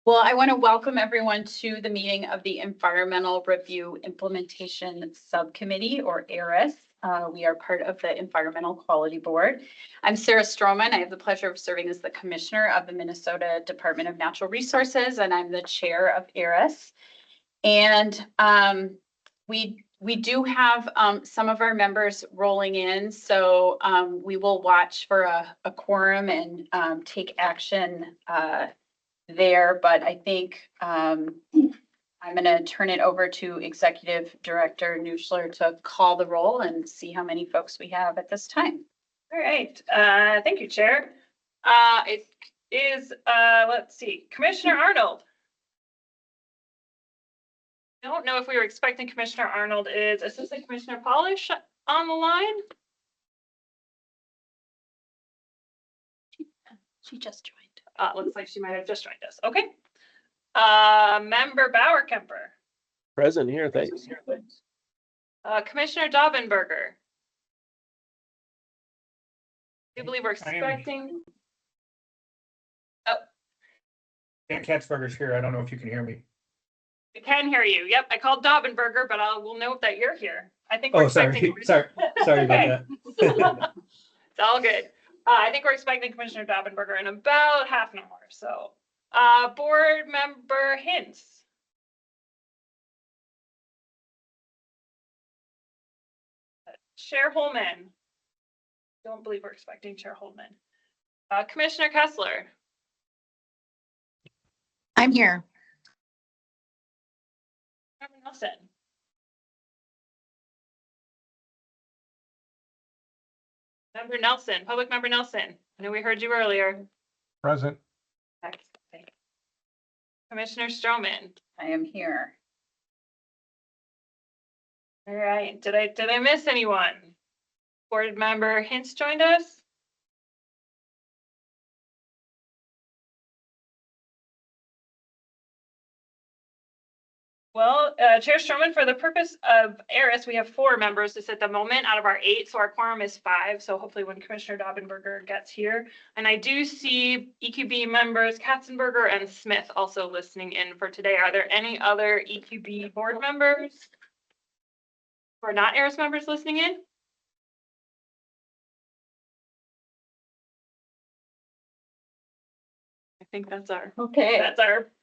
Well, I want to welcome everyone to the meeting of the Environmental Review Implementation Subcommittee, or ARIS. We are part of the Environmental Quality Board. I'm Sarah Stroman. I have the pleasure of serving as the Commissioner of the Minnesota Department of Natural Resources, and I'm the Chair of ARIS. And we do have some of our members rolling in, so we will watch for a quorum and take action there, but I think I'm going to turn it over to Executive Director Nuschler to call the roll and see how many folks we have at this time. All right. Thank you, Chair. It is, let's see, Commissioner Arnold. I don't know if we were expecting Commissioner Arnold. Is Assistant Commissioner Polish on the line? She just joined. Looks like she might have just joined us. Okay. Member Bauer-Kemper. Present here, thanks. Commissioner Daubenberger. I do believe we're expecting. Oh. Dan Katzberger's here. I don't know if you can hear me. I can hear you. Yep, I called Daubenberger, but I will note that you're here. I think we're expecting. Sorry about that. It's all good. I think we're expecting Commissioner Daubenberger in about half an hour. So, Board Member Hintz. Chair Holman. Don't believe we're expecting Chair Holman. Commissioner Kessler. I'm here. Member Nelson. Member Nelson, Public Member Nelson. I know we heard you earlier. Present. Excellent. Commissioner Stroman. I am here. All right. Did I miss anyone? Board Member Hintz joined us. Well, Chair Stroman, for the purpose of ARIS, we have 4 members at the moment out of our 8, so our quorum is 5. So hopefully when Commissioner Daubenberger gets here. And I do see EQB members Katzenberger and Smith also listening in for today. Are there any other EQB board members who are not ARIS members listening in? I think that's our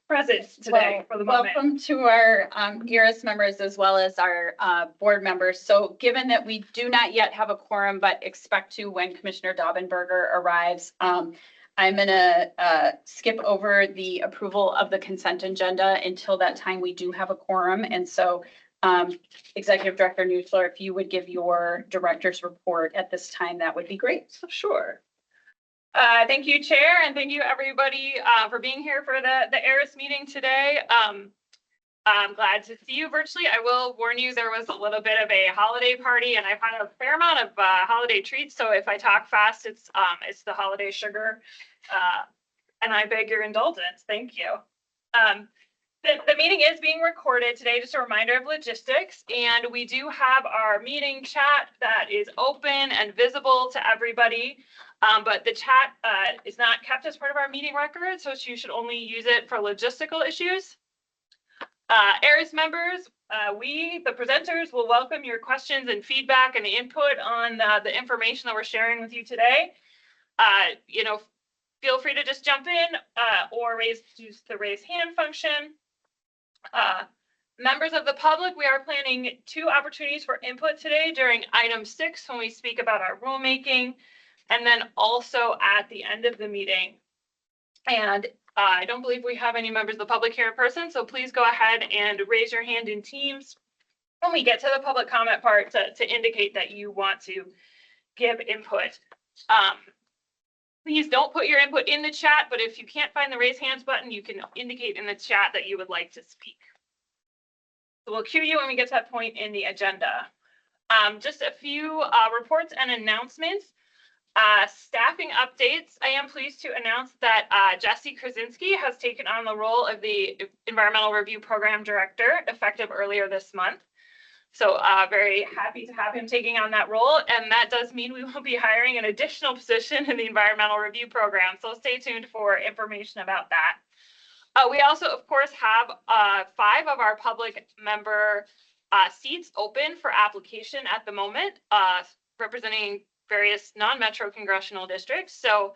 presence today for the moment. Welcome to our ARIS members as well as our board members. So given that we do not yet have a quorum, but expect to when Commissioner Daubenberger arrives, I'm going to skip over the approval of the consent agenda until that time we do have a quorum. And so Executive Director Nuschler, if you would give your director's report at this time, that would be great. Sure. Thank you, Chair, and thank you, everybody, for being here for the ARIS meeting today. I'm glad to see you virtually. I will warn you, there was a little bit of a holiday party, and I've had a fair amount of holiday treats. So if I talk fast, it's the holiday sugar, and I beg your indulgence. Thank you. The meeting is being recorded today, just a reminder of logistics, and we do have our meeting chat that is open and visible to everybody. But the chat is not kept as part of our meeting record, so you should only use it for logistical issues. ARIS members, the presenters, will welcome your questions and feedback and input on the information that we're sharing with you today. Feel free to just jump in or use the raise hand function. Members of the public, we are planning 2 opportunities for input today during item 6 when we speak about our rulemaking, and then also at the end of the meeting. And I don't believe we have any members of the public here in person, so please go ahead and raise your hand in Teams when we get to the public comment part to indicate that you want to give input. Please don't put your input in the chat, but if you can't find the raise hands button, you can indicate in the chat that you would like to speak. So we'll cue you when we get to that point in the agenda. Just a few reports and announcements. Staffing updates. I am pleased to announce that Jesse Krasinski has taken on the role of the Environmental Review Program Director effective earlier this month. So very happy to have him taking on that role. And that does mean we will be hiring an additional position in the environmental review program. So stay tuned for information about that. We also, of course, have 5 of our public member seats open for application at the moment, representing various non-metro congressional districts. So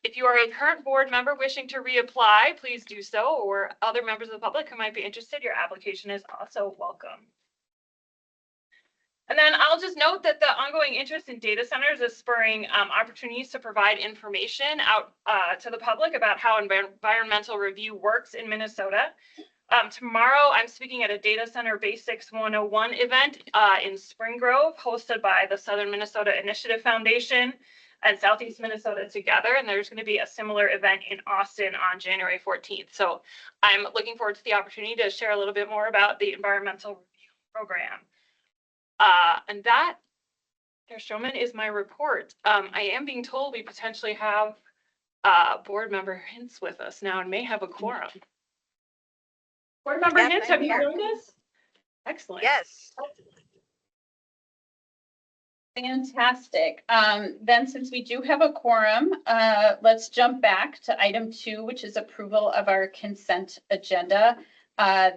if you are a current board member wishing to reapply, please do so, or other members of the public who might be interested, your application is also welcome. And then I'll just note that the ongoing interest in data centers is spurring opportunities to provide information out to the public about how environmental review works in Minnesota. Tomorrow, I'm speaking at a Data Center Basics 101 event in Spring Grove, hosted by the Southern Minnesota Initiative Foundation and Southeast Minnesota together. And there's going to be a similar event in Austin on January 14th. So I'm looking forward to the opportunity to share a little bit more about the environmental review program. And that, Chair Stroman, is my report. I am being told we potentially have board member Hintz with us now and may have a quorum. Board member Yes, Hintz, I'm have you here. joined us? Excellent. Yes. Fantastic. Then since we do have a quorum, let's jump back to item 2, which is approval of our consent agenda.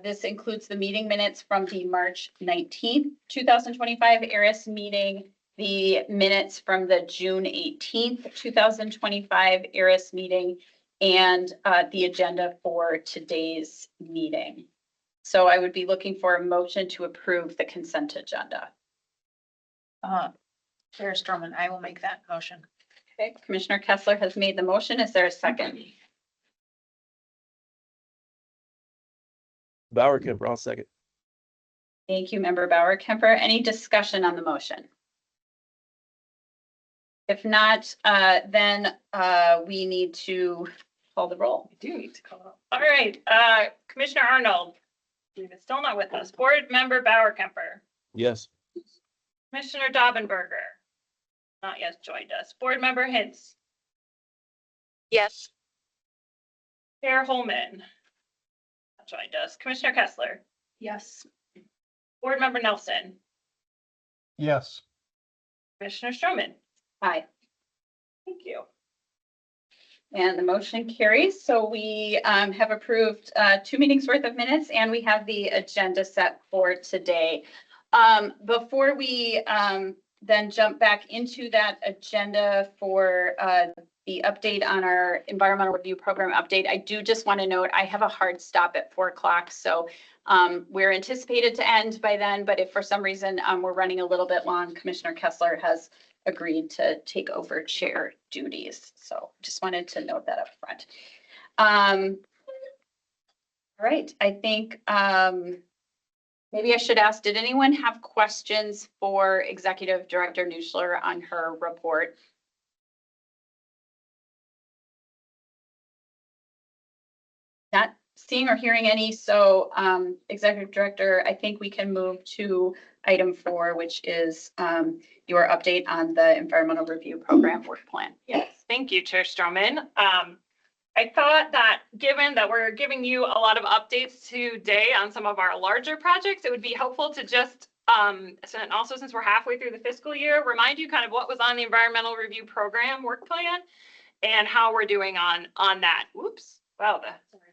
This includes the meeting minutes from the March 19th, 2025 ARIS meeting, the minutes from the June 18th, 2025 ARIS meeting, and the agenda for today's meeting. So I would be looking for a motion to approve the consent agenda. Chair Stroman, I will make that motion. Okay, Commissioner Kessler has made the motion. Is there a second? Bauer Kemper, I'll second. Thank you, Member Bauer Kemper. Any discussion on the motion? If not, then we need to call the roll. We do need to call up. All right, Commissioner Arnold, he's still not with us. Board member Bauer Kemper, Yes. Commissioner Daubenberger, not yet joined us. Board member Hintz, Yes. Chair Holman, not joined us. Commissioner Kessler, Yes. board member Nelson, Yes. Commissioner Stroman. Aye. Thank you. And the motion carries. So we have approved 2 meetings worth of minutes, and we have the agenda set for today. Before we then jump back into that agenda for the update on our environmental review program update, I do just want to note I have a hard stop at 4 o'clock. So we're anticipated to end by then, but if for some reason we're running a little bit long, Commissioner Kessler has agreed to take over chair duties. So just wanted to note that up front. All right, I think maybe I should ask, did anyone have questions for Executive Director Nuschler on her report? Not seeing or hearing any, so Executive Director, I think we can move to item 4, which is your update on the environmental review program work plan. Yes, thank you, Chair Stroman. I thought that given that we're giving you a lot of updates today on some of our larger projects, it would be helpful to just, and also since we're halfway through the fiscal year, remind you kind of what was on the environmental review program work plan and how we're doing on that. Whoops. Wow.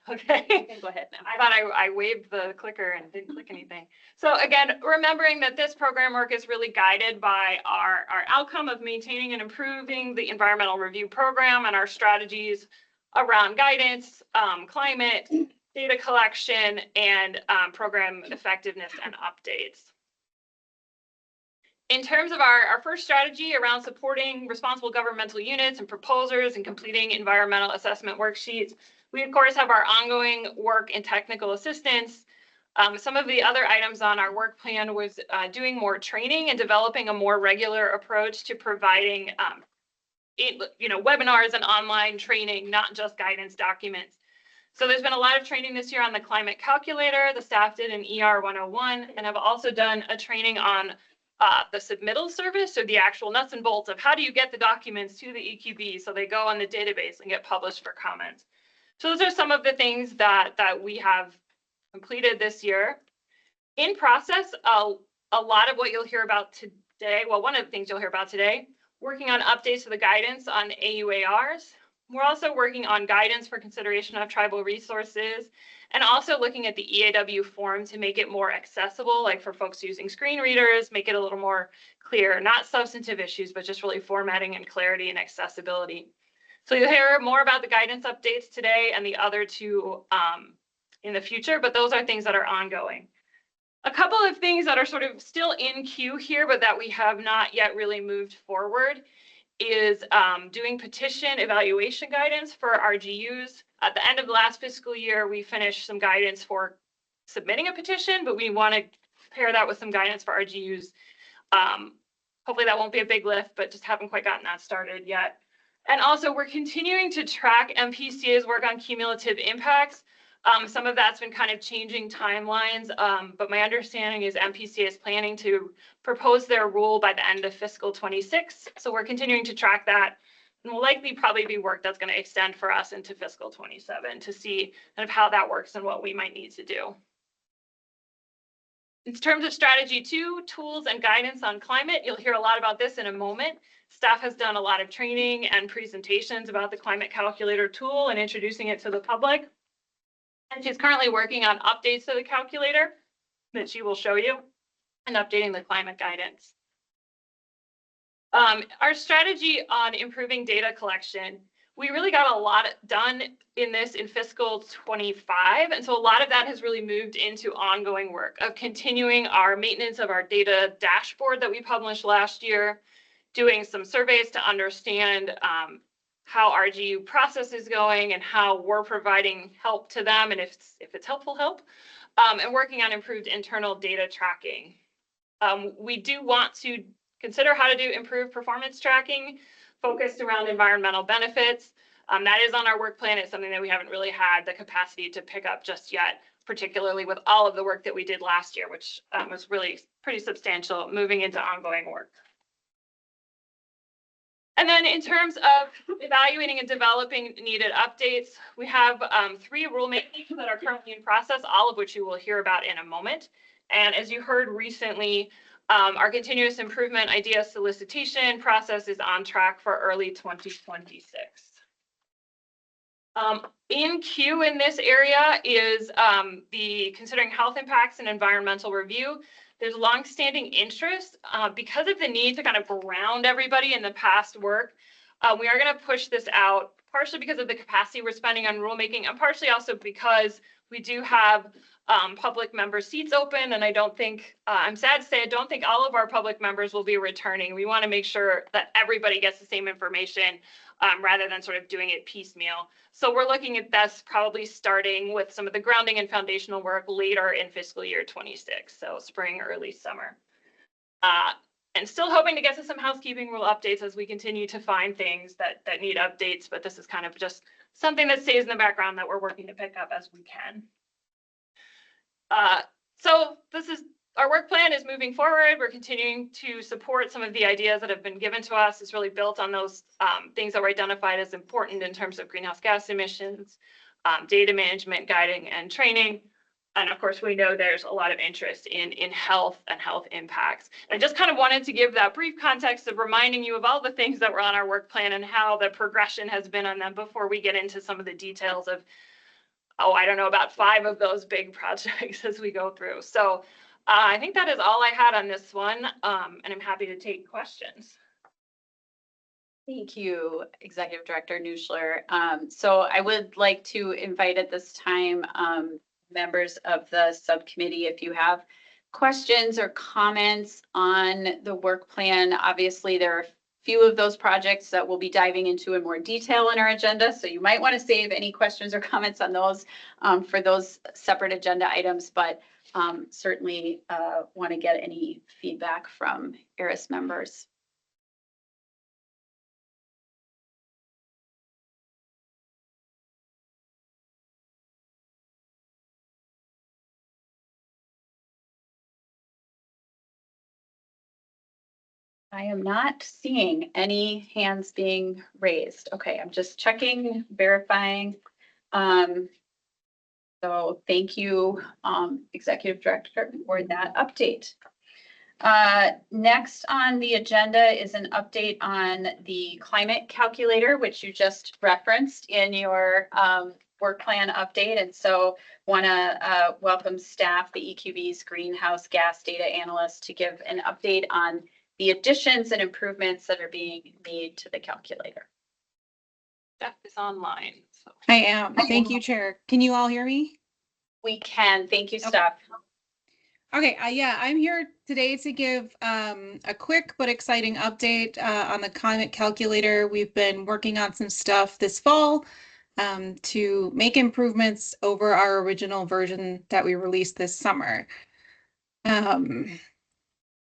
Okay. Go ahead now. I thought I waved the clicker and didn't click anything. So again, remembering that this program work is really guided by our outcome of maintaining and improving the environmental review program and our strategies around guidance, climate, data collection, and program effectiveness and updates. In terms of our first strategy around supporting responsible governmental units and proposers and completing environmental assessment worksheets, we, of course, have our ongoing work in technical assistance. Some of the other items on our work plan was doing more training and developing a more regular approach to providing webinars and online training, not just guidance documents. So there's been a lot of training this year on the climate calculator. The staff did an ER 101 and have also done a training on the submittal service, so the actual nuts and bolts of how do you get the documents to the EQB so they go on the database and get published for comments. So those are some of the things that we have completed this year. In process, a lot of what you'll hear about today, well, one of the things you'll hear about today, working on updates to the guidance on AUARs, We're also working on guidance for consideration of tribal resources and also looking at the EAW form to make it more accessible, like for folks using screen readers, make it a little more clear, not substantive issues, but just really formatting and clarity and accessibility. So you'll hear more about the guidance updates today and the other two in the future, but those are things that are ongoing. A couple of things that are sort of still in queue here, but that we have not yet really moved forward is doing petition evaluation guidance for RGUs. At the end of the last fiscal year, we finished some guidance for submitting a petition, but we want to pair that with some guidance for RGUs. Hopefully that won't be a big lift, but just haven't quite gotten that started yet. And also we're continuing to track MPCA's work on cumulative impacts. Some of that's been kind of changing timelines, but my understanding is MPCA is planning to propose their rule by the end of fiscal 26. So we're continuing to track that, and will likely probably be work that's going to extend for us into fiscal 27 to see kind of how that works and what we might need to do. In terms of strategy 2, tools and guidance on climate, you'll hear a lot about this in a moment. Staff has done a lot of training and presentations about the climate calculator tool and introducing it to the public. And she's currently working on updates to the calculator that she will show you and updating the climate guidance. Our strategy on improving data collection, we really got a lot done in this in fiscal 25. And so a lot of that has really moved into ongoing work of continuing our maintenance of our data dashboard that we published last year, doing some surveys to understand how RGU process is going and how we're providing help to them, and if it's helpful help, and working on improved internal data tracking. We do want to consider how to do improved performance tracking focused around environmental benefits. That is on our work plan. It's something that we haven't really had the capacity to pick up just yet, particularly with all of the work that we did last year, which was really pretty substantial, moving into ongoing work. And then in terms of evaluating and developing needed updates, we have 3 rulemakings that are currently in process, all of which you will hear about in a moment. And as you heard recently, our continuous improvement idea solicitation process is on track for early 2026. In queue in this area is the considering health impacts and environmental review. There's longstanding interest because of the need to kind of ground everybody in the past work. We are going to push this out, partially because of the capacity we're spending on rulemaking, and partially also because we do have public member seats open. And I don't think, I'm sad to say, I don't think all of our public members will be returning. We want to make sure that everybody gets the same information rather than sort of doing it piecemeal. So we're looking at this probably starting with some of the grounding and foundational work later in fiscal year 26, so spring, early summer. And still hoping to get to some housekeeping rule updates as we continue to find things that need updates, but this is kind of just something that stays in the background that we're working to pick up as we can. So this is our work plan is moving forward. We're continuing to support some of the ideas that have been given to us. It's really built on those things that were identified as important in terms of greenhouse gas emissions, data management, guiding, and training. And of course, we know there's a lot of interest in health and health impacts. And I just kind of wanted to give that brief context of reminding you of all the things that were on our work plan and how the progression has been on them before we get into some of the details of, oh, I don't know, about 5 of those big projects as we go through. So I think that is all I had on this one, and I'm happy to take questions. Thank you, Executive Director Nuschler. So I would like to invite at this time members of the subcommittee, if you have questions or comments on the work plan. Obviously, there are a few of those projects that we'll be diving into in more detail in our agenda, so you might want to save any questions or comments on those for those separate agenda items, but certainly want to get any feedback from ARIS members. I am not seeing any hands being raised. Okay, I'm just checking, verifying. So thank you, Executive Director, for that update. Next on the agenda is an update on the climate calculator, which you just referenced in your work plan update. And so want to welcome staff, the EQB's greenhouse gas data analyst, to give an update on the additions and improvements that are being made to the calculator. Steph is online. So. I am. Thank you, Chair. Can you all hear me? We can. Thank you, Okay. Steph. Okay, yeah, I'm here today to give a quick but exciting update on the climate calculator. We've been working on some stuff this fall to make improvements over our original version that we released this summer.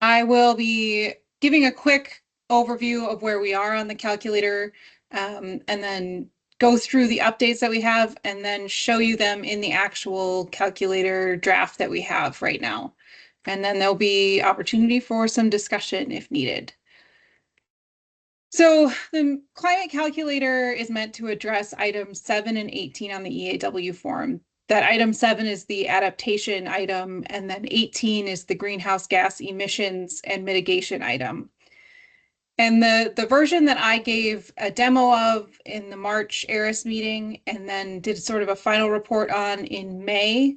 I will be giving a quick overview of where we are on the calculator and then go through the updates that we have and then show you them in the actual calculator draft that we have right now. And then there'll be opportunity for some discussion if needed. So the climate calculator is meant to address items 7 and 18 on the EAW form. That item 7 is the adaptation item, and then 18 is the greenhouse gas emissions and mitigation item. And the version that I gave a demo of in the March ARIS meeting and then did sort of a final report on in May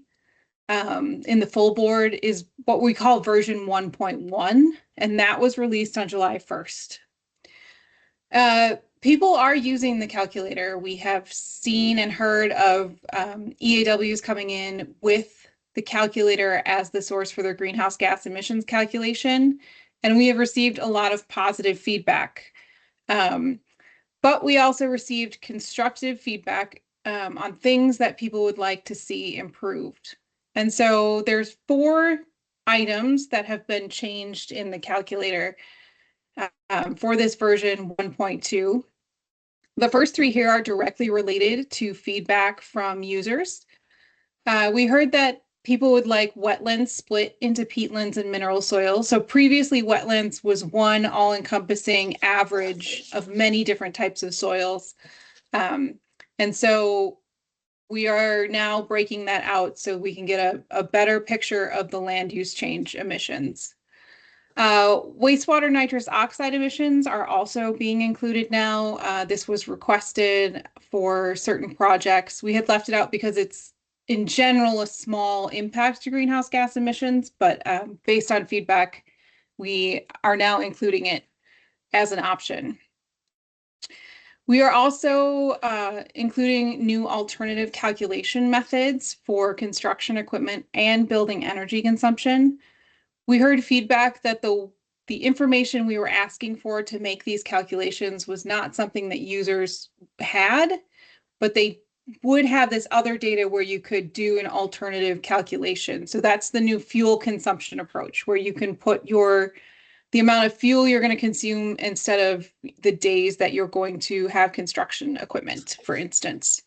in the full board is what we call version 1.1, and that was released on July 1st. People are using the calculator. We have seen and heard of EAWs coming in with the calculator as the source for their greenhouse gas emissions calculation. And we have received a lot of positive feedback. But we also received constructive feedback on things that people would like to see improved. And so there's 4 items that have been changed in the calculator for this version 1.2. The first 3 here are directly related to feedback from users. We heard that people would like wetlands split into peatlands and mineral soil. So previously wetlands was one all-encompassing average of many different types of soils. And so we are now breaking that out so we can get a better picture of the land use change emissions. Wastewater nitrous oxide emissions are also being included now. This was requested for certain projects. We had left it out because it's in general a small impact to greenhouse gas emissions, but based on feedback, we are now including it as an option. We are also including new alternative calculation methods for construction equipment and building energy consumption. We heard feedback that the information we were asking for to make these calculations was not something that users had, but they would have this other data where you could do an alternative calculation. So that's the new fuel consumption approach, where you can put the amount of fuel you're going to consume instead of the days that you're going to have construction equipment, for instance.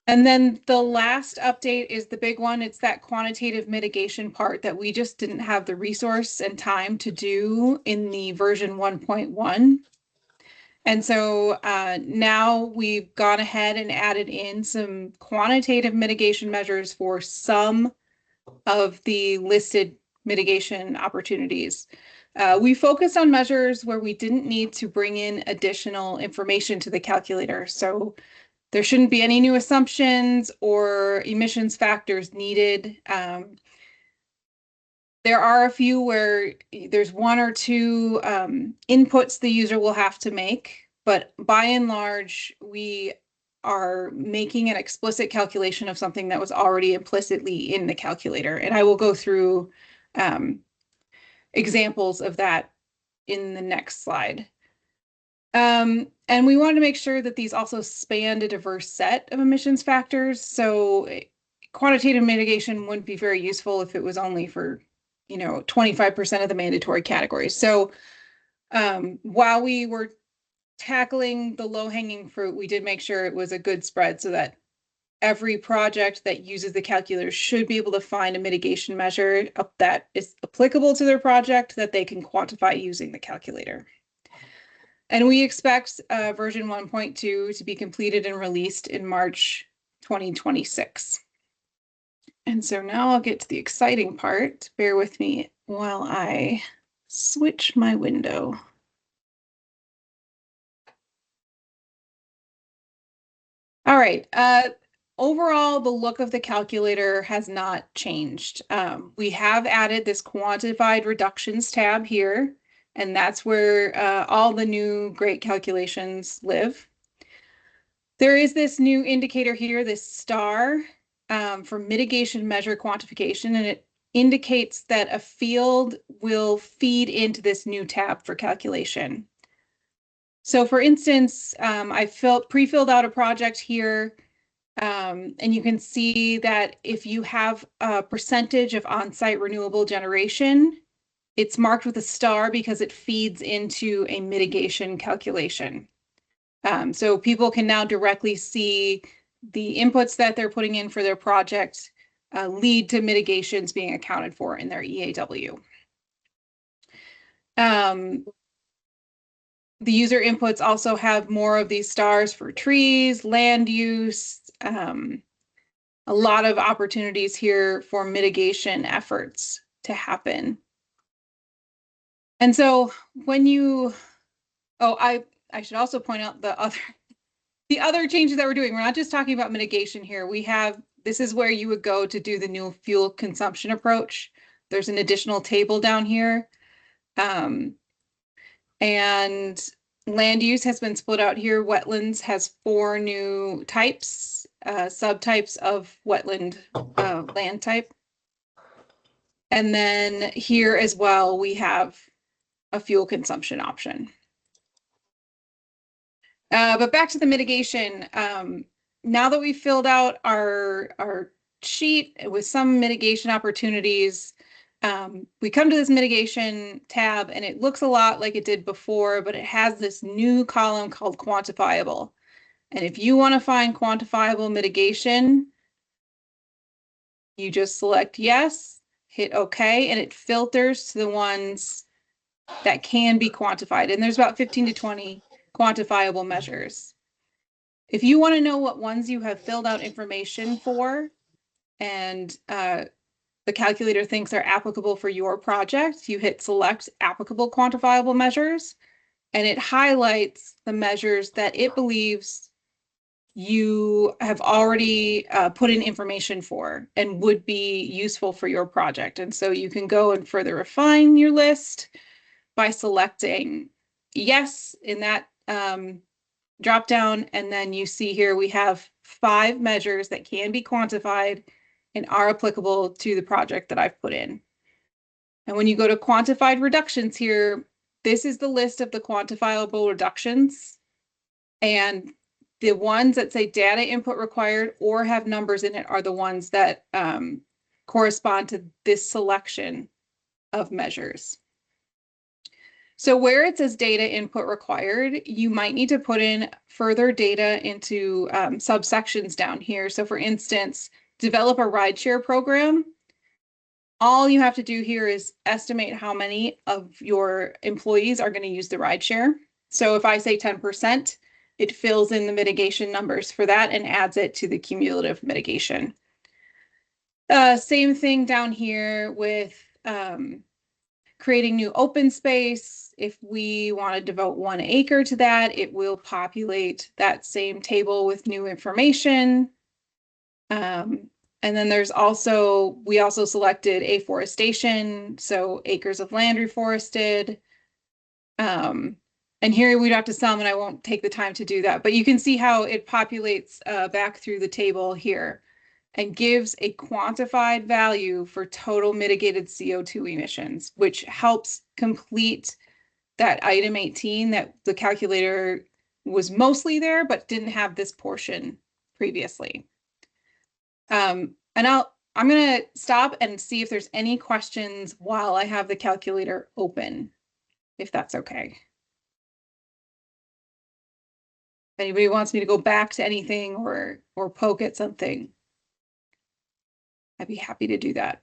And then the last update is the big one. It's that quantitative mitigation part that we just didn't have the resource and time to do in the version 1.1. And so now we've gone ahead and added in some quantitative mitigation measures for some of the listed mitigation opportunities. We focused on measures where we didn't need to bring in additional information to the calculator. So there shouldn't be any new assumptions or emissions factors needed. There are a few where there's 1 or 2 inputs the user will have to make, but by and large, we are making an explicit calculation of something that was already implicitly in the calculator. And I will go through examples of that in the next slide. And we wanted to make sure that these also spanned a diverse set of emissions factors. So quantitative mitigation wouldn't be very useful if it was only for, 25% of the mandatory categories. So while we were tackling the low-hanging fruit, we did make sure it was a good spread so that every project that uses the calculator should be able to find a mitigation measure that is applicable to their project that they can quantify using the calculator. And we expect version 1.2 to be completed and released in March 2026. And so now I'll get to the exciting part. Bear with me while I switch my window. All right. Overall, the look of the calculator has not changed. We have added this quantified reductions tab here, and that's where all the new great calculations live. There is this new indicator here, this star, for mitigation measure quantification, and it indicates that a field will feed into this new tab for calculation. So for instance, I pre-filled out a project here, and you can see that if you have a percentage of on-site renewable generation, it's marked with a star because it feeds into a mitigation calculation. So people can now directly see the inputs that they're putting in for their project lead to mitigations being accounted for in their EAW. The user inputs also have more of these stars for trees, land use, a lot of opportunities here for mitigation efforts to happen. And so when you, I should also point out the other changes that we're doing. We're not just talking about mitigation here. This is where you would go to do the new fuel consumption approach. There's an additional table down here. And land use has been split out here. Wetlands has 4 new types, subtypes of wetland land type. And then here as well, we have a fuel consumption option. But back to the mitigation. Now that we've filled out our sheet with some mitigation opportunities, we come to this mitigation tab and it looks a lot like it did before, but it has this new column called quantifiable. And if you want to find quantifiable mitigation, you just select yes, hit OK, and it filters to the ones that can be quantified. And there's about 15 to 20 quantifiable measures. If you want to know what ones you have filled out information for and the calculator thinks are applicable for your project, you hit select applicable quantifiable measures, and it highlights the measures that it believes you have already put in information for and would be useful for your project. And so you can go and further refine your list by selecting yes in that drop down. And then you see here we have 5 measures that can be quantified and are applicable to the project that I've put in. And when you go to quantified reductions here, this is the list of the quantifiable reductions. And the ones that say data input required or have numbers in it are the ones that correspond to this selection of measures. So where it says data input required, you might need to put in further data into subsections down here. So for instance, develop a rideshare program. All you have to do here is estimate how many of your employees are going to use the rideshare. So if I say 10%, it fills in the mitigation numbers for that and adds it to the cumulative mitigation. Same thing down here with creating new open space. If we want to devote 1 acre to that, it will populate that same table with new information. And then there's also, we also selected afforestation, so acres of land reforested. And here we'd have to sum, and I won't take the time to do that, but you can see how it populates back through the table here and gives a quantified value for total mitigated CO2 emissions, which helps complete that item 18 that the calculator was mostly there, but didn't have this portion previously. And I'm going to stop and see if there's any questions while I have the calculator open, if that's okay. If anybody wants me to go back to anything or poke at something, I'd be happy to do that.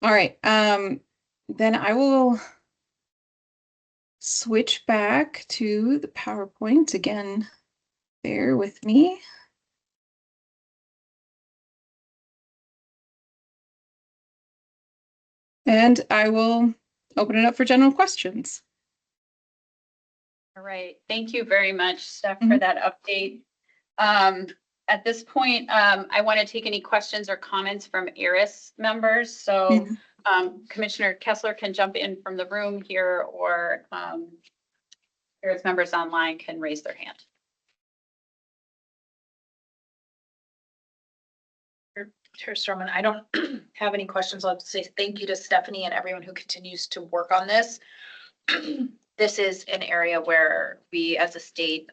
All right, then I will switch back to the PowerPoint again. Bear with me. And I will open it up for general questions. All right, thank you very much, Steph, for that update. At this point, I want to take any questions or comments from ARIS members. So Commissioner Kessler can jump in from the room here, or ARIS members online can raise their hand. Chair Stroman, I don't have any questions. I'll say thank you to Stephanie and everyone who continues to work on this. This is an area where we as a state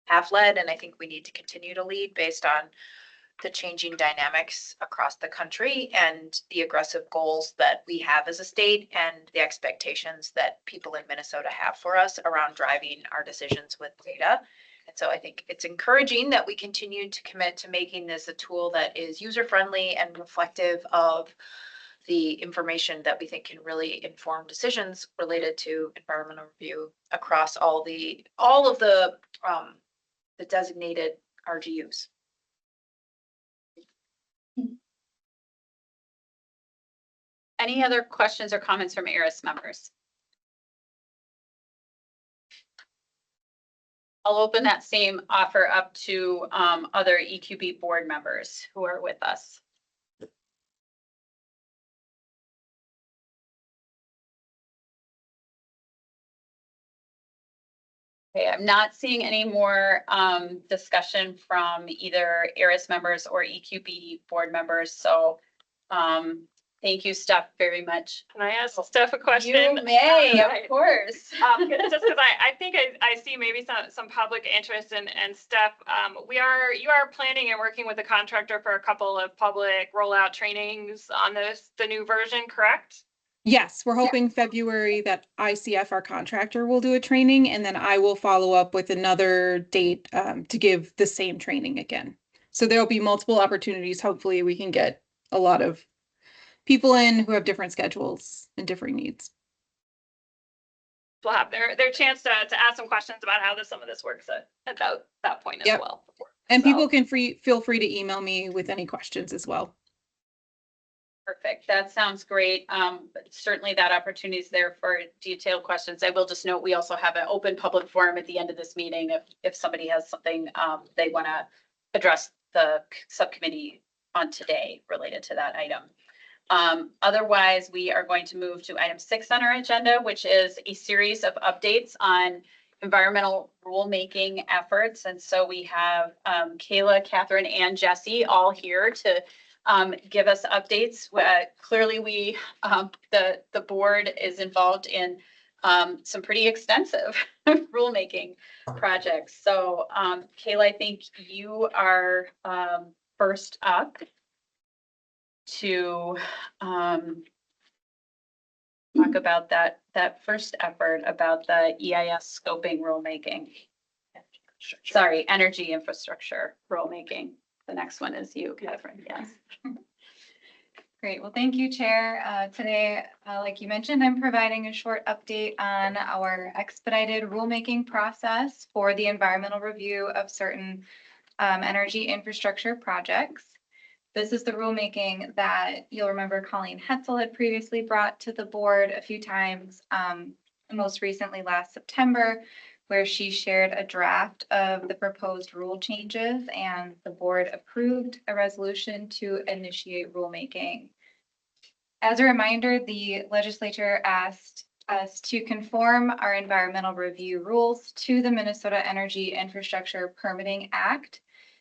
have led, and I think we need to continue to lead based on the changing dynamics across the country and the aggressive goals that we have as a state and the expectations that people in Minnesota have for us around driving our decisions with data. And so I think it's encouraging that we continue to commit to making this a tool that is user-friendly and reflective of the information that we think can really inform decisions related to environmental review across all of the designated RGUs. Any other questions or comments from ARIS members? I'll open that same offer up to other EQB board members who are with us. Okay, I'm not seeing any more discussion from either ARIS members or EQB board members. So thank you, Steph, very much. Can I ask Steph a question? You may, Right. of course. Just because I think I see maybe some public interest and Steph, you are planning and working with a contractor for a couple of public rollout trainings on the new version, correct? Yes, we're hoping February that ICF, our contractor, will do a training, and then I will follow up with another date to give the same training again. So there'll be multiple opportunities. Hopefully we can get a lot of people in who have different schedules and differing needs. We'll have their chance to ask some questions about how some of this works at that point as well. And So- people can feel free to email me with any questions as well. Perfect. That sounds great. But certainly that opportunity is there for detailed questions. I will just note, we also have an open public forum at the end of this meeting. If somebody has something they want to address the subcommittee on today related to that item. Otherwise, we are going to move to item 6 on our agenda, which is a series of updates on environmental rulemaking efforts. And so we have Kayla, Catherine, and Jesse all here to give us updates. Clearly, the board is involved in some pretty extensive rulemaking projects. So Kayla, I think you are first up to talk about that first effort about the EIS scoping rulemaking. Sorry, energy infrastructure rulemaking. The next one is you, Catherine. Yes. Great. Well, thank you, Chair. Today, like you mentioned, I'm providing a short update on our expedited rulemaking process for the environmental review of certain energy infrastructure projects. This is the rulemaking that you'll remember Colleen Hetzel had previously brought to the board a few times, most recently last September, where she shared a draft of the proposed rule changes, and the board approved a resolution to initiate rulemaking. As a reminder, the legislature asked us to conform our environmental review rules to the Minnesota Energy Infrastructure Permitting Act.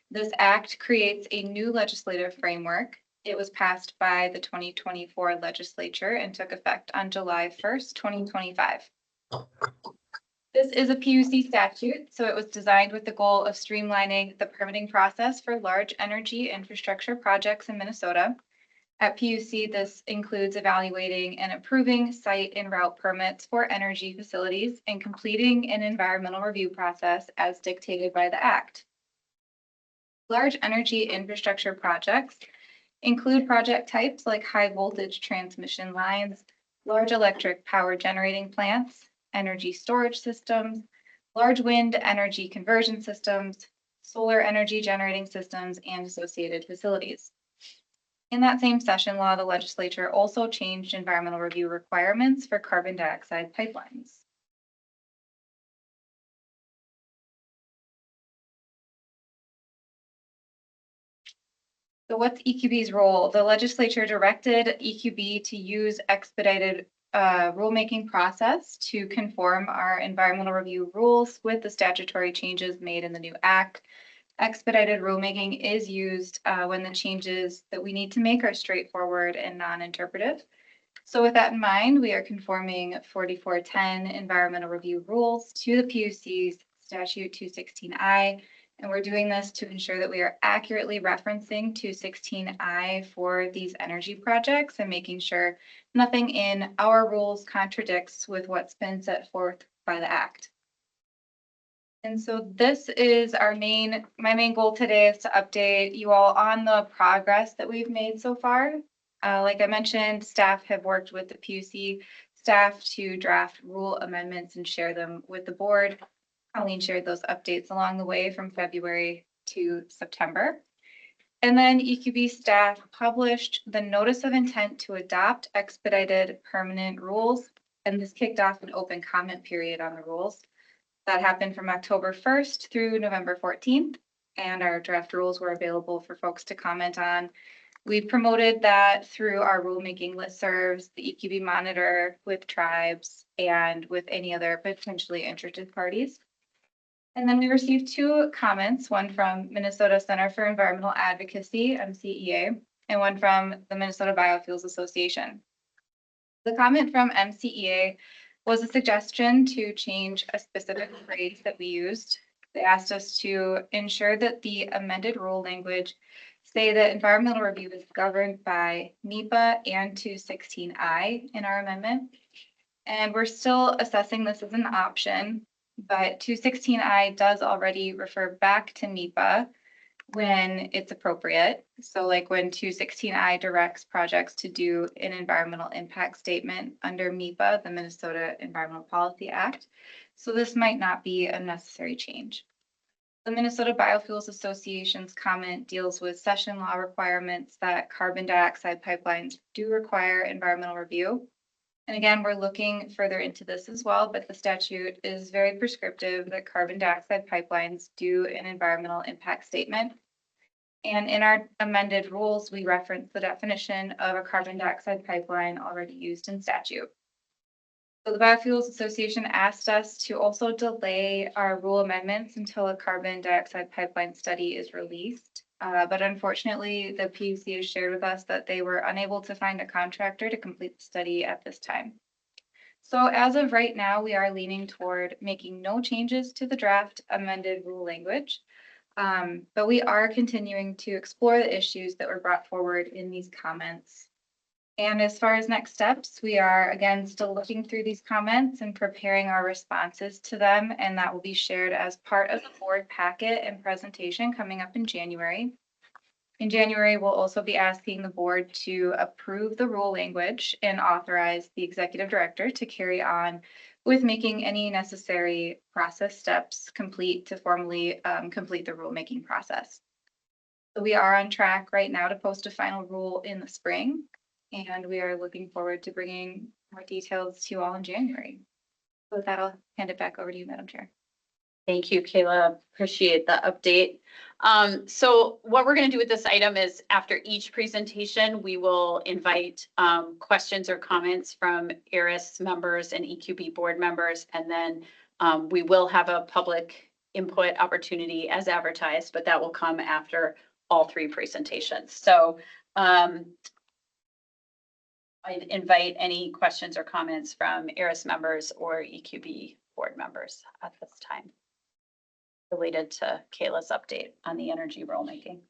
This act creates a new legislative framework. It was passed by the 2024 legislature and took effect on July 1st, 2025. This is a PUC statute, so it was designed with the goal of streamlining the permitting process for large energy infrastructure projects in Minnesota. At PUC, this includes evaluating and approving site and route permits for energy facilities and completing an environmental review process as dictated by the act. Large energy infrastructure projects include project types like high voltage transmission lines, large electric power generating plants, energy storage systems, large wind energy conversion systems, solar energy generating systems, and associated facilities. In that same session law, the legislature also changed environmental review requirements for carbon dioxide pipelines. So what's EQB's role? The legislature directed EQB to use expedited rulemaking process to conform our environmental review rules with the statutory changes made in the new act. Expedited rulemaking is used when the changes that we need to make are straightforward and non-interpretive. So with that in mind, we are conforming 4410 environmental review rules to the PUC's statute 216I. And we're doing this to ensure that we are accurately referencing 216I for these energy projects and making sure nothing in our rules contradicts with what's been set forth by the Act. And so this is my main goal today is to update you all on the progress that we've made so far. Like I mentioned, staff have worked with the PUC staff to draft rule amendments and share them with the board. Colleen shared those updates along the way from February to September. And then EQB staff published the notice of intent to adopt expedited permanent rules. And this kicked off an open comment period on the rules. That happened from October 1st through November 14th. And our draft rules were available for folks to comment on. We promoted that through our rulemaking listservs, the EQB monitor, with tribes, and with any other potentially interested parties. And then we received 2 comments, one from Minnesota Center for Environmental Advocacy, MCEA, and one from the Minnesota Biofuels Association. The comment from MCEA was a suggestion to change a specific phrase that we used. They asked us to ensure that the amended rule language say that environmental review is governed by NEPA and 216I in our amendment. And we're still assessing this as an option, but 216I does already refer back to NEPA when it's appropriate. So like when 216I directs projects to do an environmental impact statement under MEPA, the Minnesota Environmental Policy Act. So this might not be a necessary change. The Minnesota Biofuels Association's comment deals with session law requirements that carbon dioxide pipelines do require environmental review. And again, we're looking further into this as well, but the statute is very prescriptive that carbon dioxide pipelines do an environmental impact statement. And in our amended rules, we reference the definition of a carbon dioxide pipeline already used in statute. So the Biofuels Association asked us to also delay our rule amendments until a carbon dioxide pipeline study is released. But unfortunately, the PUC has shared with us that they were unable to find a contractor to complete the study at this time. So as of right now, we are leaning toward making no changes to the draft amended rule language. But we are continuing to explore the issues that were brought forward in these comments. And as far as next steps, we are again still looking through these comments and preparing our responses to them, and that will be shared as part of the board packet and presentation coming up in January. In January, we'll also be asking the board to approve the rule language and authorize the executive director to carry on with making any necessary process steps complete to formally complete the rulemaking process. So we are on track right now to post a final rule in the spring. And we are looking forward to bringing more details to you all in January. So with that, I'll hand it back over to you, Madam Chair. Thank you, Kayla. Appreciate the update. So what we're going to do with this item is after each presentation, we will invite questions or comments from ARIS members and EQB board members, and then we will have a public input opportunity as advertised, but that will come after all 3 presentations. So I'd invite any questions or comments from ARIS members or EQB board members at this time related to Kayla's update on the energy rulemaking.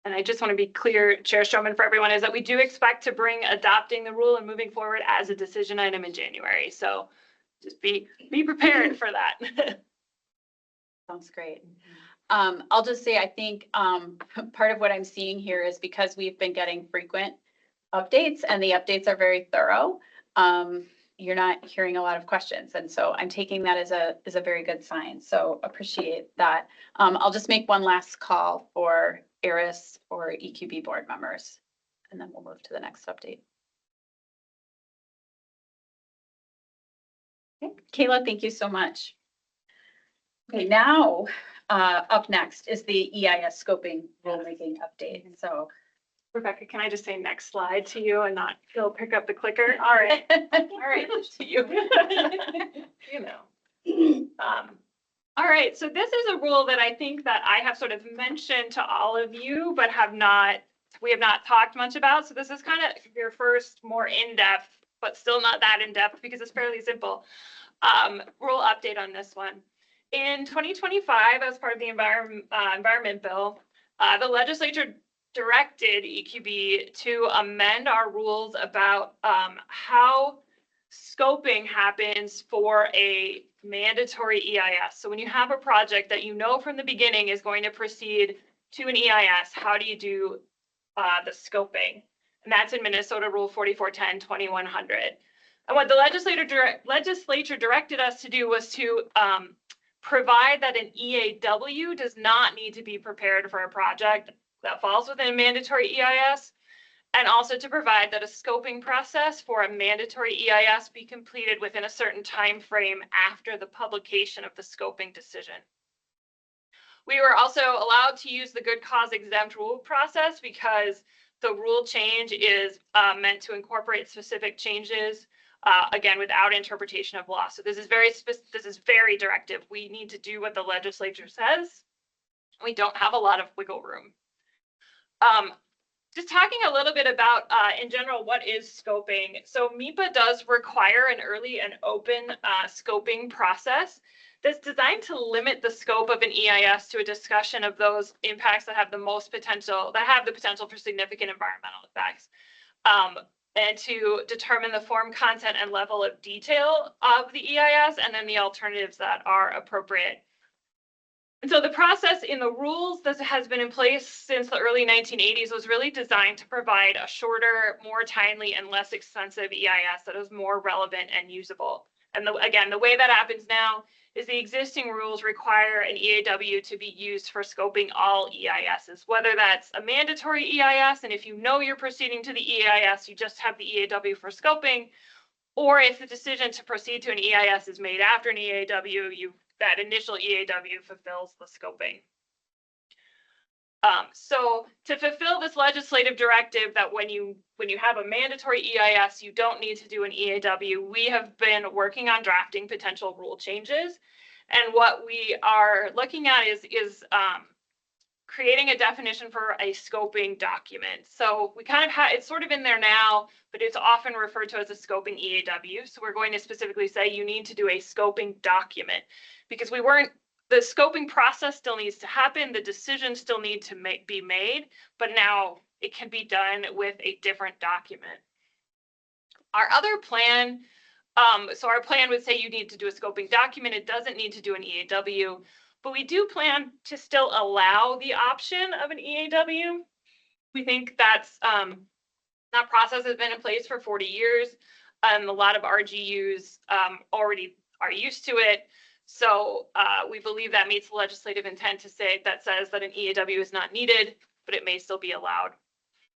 And I just want to be clear, Chair Stroman, for everyone, is that we do expect to bring adopting the rule and moving forward as a decision item in January. So just be prepared for that. Sounds great. I'll just say, I think part of what I'm seeing here is because we've been getting frequent updates and the updates are very thorough. you're not hearing a lot of questions. And so I'm taking that as a very good sign. So appreciate that. I'll just make one last call for ARIS or EQB board members, and then we'll move to the next update. Okay, Kayla, thank you so much. Okay, now up next is the EIS scoping rulemaking update. So Rebecca, can I just say next slide to you and not go pick up the clicker? All right. all right, to you. You know. All right, so this is a rule that I think that I have sort of mentioned to all of you, but we have not talked much about. So this is kind of your first more in-depth, but still not that in-depth because it's fairly simple, rule update on this one. In 2025, as part of the environment bill, the legislature directed EQB to amend our rules about how scoping happens for a mandatory EIS. So when you have a project that you know from the beginning is going to proceed to an EIS, how do you do the scoping? And that's in Minnesota Rule 4410-2100. And what the legislature directed us to do was to provide that an EAW does not need to be prepared for a project that falls within a mandatory EIS, and also to provide that a scoping process for a mandatory EIS be completed within a certain time frame after the publication of the scoping decision. We were also allowed to use the good cause exempt rule process because the rule change is meant to incorporate specific changes, again, without interpretation of law. So this is very directive. We need to do what the legislature says. We don't have a lot of wiggle room. Just talking a little bit about, in general, what is scoping. So MEPA does require an early and open scoping process that's designed to limit the scope of an EIS to a discussion of those impacts that have the most potential, that have the potential for significant environmental effects, and to determine the form, content, and level of detail of the EIS, and then the alternatives that are appropriate. And so the process in the rules that has been in place since the early 1980s was really designed to provide a shorter, more timely, and less expensive EIS that is more relevant and usable. And again, the way that happens now is the existing rules require an EAW to be used for scoping all EISs, whether that's a mandatory EIS, and if you know you're proceeding to the EIS, you just have the EAW for scoping, or if the decision to proceed to an EIS is made after an EAW, that initial EAW fulfills the scoping. So to fulfill this legislative directive that when you have a mandatory EIS, you don't need to do an EAW, we have been working on drafting potential rule changes. And what we are looking at is creating a definition for a scoping document. So we kind of have, it's sort of in there now, but it's often referred to as a scoping EAW. So we're going to specifically say you need to do a scoping document because the scoping process still needs to happen. The decisions still need to be made, but now it can be done with a different document. Our other plan, so our plan would say you need to do a scoping document. It doesn't need to do an EAW, but we do plan to still allow the option of an EAW. We think that process has been in place for 40 years. A lot of RGUs already are used to it. So we believe that meets the legislative intent to say that says that an EAW is not needed, but it may still be allowed.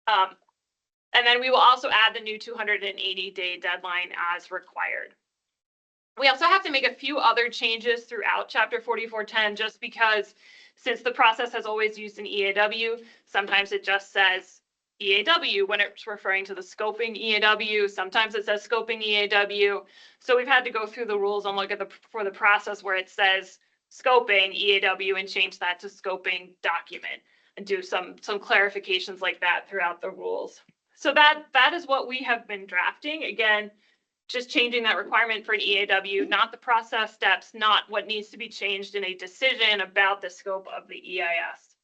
And then we will also add the new 280-day deadline as required. We also have to make a few other changes throughout Chapter 4410 just because since the process has always used an EAW, sometimes it just says EAW when it's referring to the scoping EAW. Sometimes it says scoping EAW. So we've had to go through the rules and look at for the process where it says scoping EAW and change that to scoping document and do some clarifications like that throughout the rules. So that is what we have been drafting. Again, just changing that requirement for an EAW, not the process steps, not what needs to be changed in a decision about the scope of the EIS.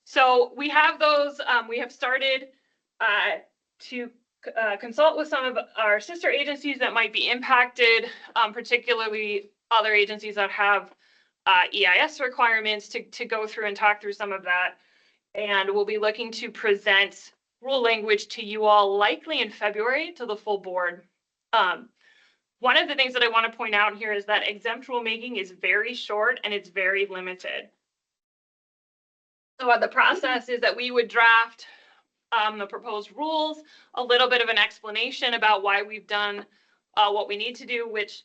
So we have those, we have started to consult with some of our sister agencies that might be impacted, particularly other agencies that have EIS requirements to go through and talk through some of that. And we'll be looking to present rule language to you all likely in February to the full board. One of the things that I want to point out here is that exempt rulemaking is very short and it's very limited. So the process is that we would draft the proposed rules, a little bit of an explanation about why we've done what we need to do, which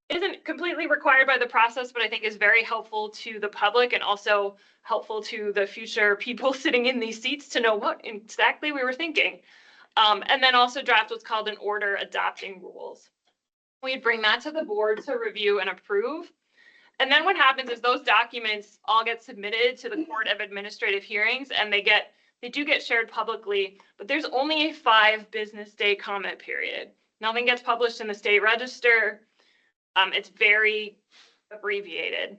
isn't completely required by the process, but I think is very helpful to the public and also helpful to the future people sitting in these seats to know what exactly we were thinking. And then also draft what's called an order adopting rules. We'd bring that to the board to review and approve. And then what happens is those documents all get submitted to the Court of Administrative Hearings, and they do get shared publicly, but there's only a 5 business day comment period. Nothing gets published in the state register. It's very abbreviated.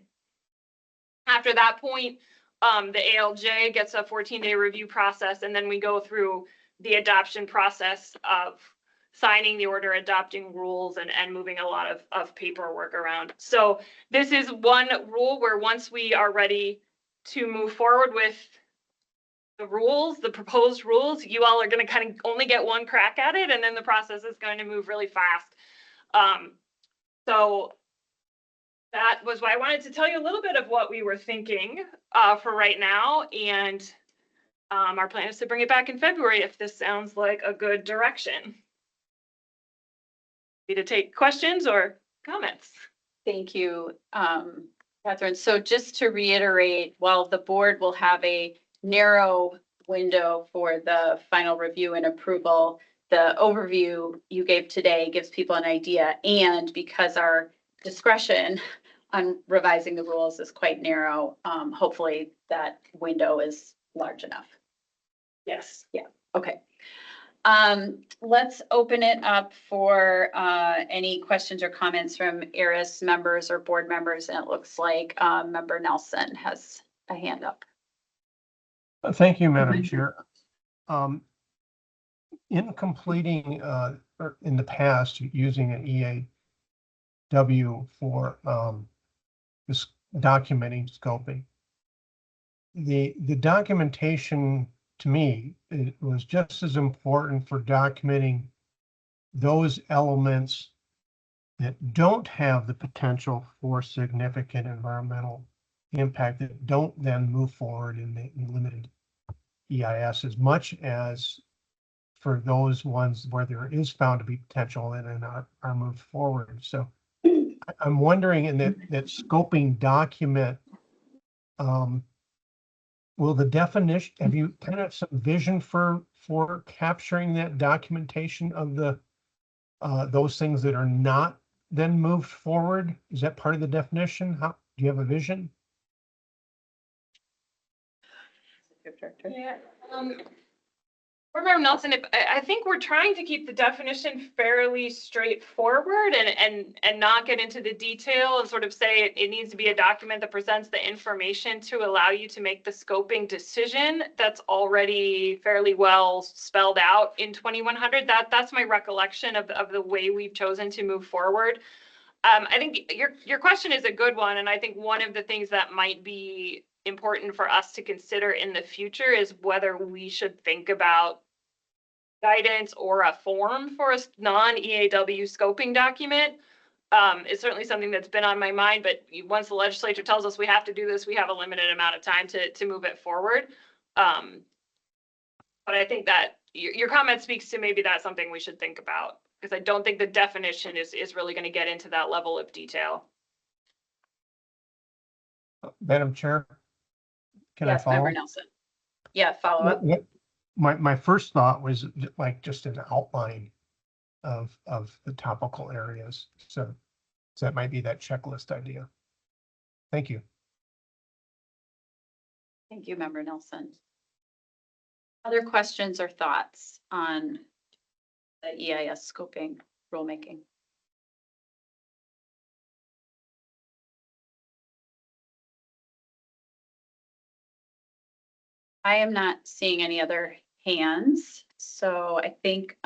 After that point, the ALJ gets a 14-day review process, and then we go through the adoption process of signing the order, adopting rules, and moving a lot of paperwork around. So this is one rule where once we are ready to move forward with the rules, the proposed rules, you all are going to kind of only get one crack at it, and then the process is going to move really fast. So that was why I wanted to tell you a little bit of what we were thinking for right now. And our plan is to bring it back in February if this sounds like a good direction. Need to take questions or comments. Thank you, Catherine. So just to reiterate, while the board will have a narrow window for the final review and approval, the overview you gave today gives people an idea. And because our discretion on revising the rules is quite narrow, hopefully that window is large enough. Yes. Yeah, okay. Let's open it up for any questions or comments from ARIS members or board members. And it looks like Member Nelson has a hand up. Thank you, Madam Chair. In completing, or in the past, using an EAW for this documenting scoping, the documentation to me, it was just as important for documenting those elements that don't have the potential for significant environmental impact, that don't then move forward in the limited EIS, as much as for those ones where there is found to be potential and are moved forward. So I'm wondering in that scoping document, will the definition, have you kind of some vision for capturing that documentation of the those things that are not then moved forward? Is that part of the definition? How do you have a vision? Yeah. Member Nelson, I think we're trying to keep the definition fairly straightforward and not get into the detail and sort of say it needs to be a document that presents the information to allow you to make the scoping decision. That's already fairly well spelled out in 2100. That's my recollection of the way we've chosen to move forward. I think your question is a good one, and I think one of the things that might be important for us to consider in the future is whether we should think about guidance or a form for a non-EAW scoping document. It's certainly something that's been on my mind, but once the legislature tells us we have to do this, we have a limited amount of time to move it forward. But I think that your comment speaks to maybe that's something we should think about, because I don't think the definition is really going to get into that level of detail. Madam Chair, can Yes, I follow? Member Nelson. Yeah, follow up. My first thought was like just an outline of the topical areas. So that might be that checklist idea. Thank you. Thank you, Member Nelson. Other questions or thoughts on the EIS scoping rulemaking? I am not seeing any other hands, so I think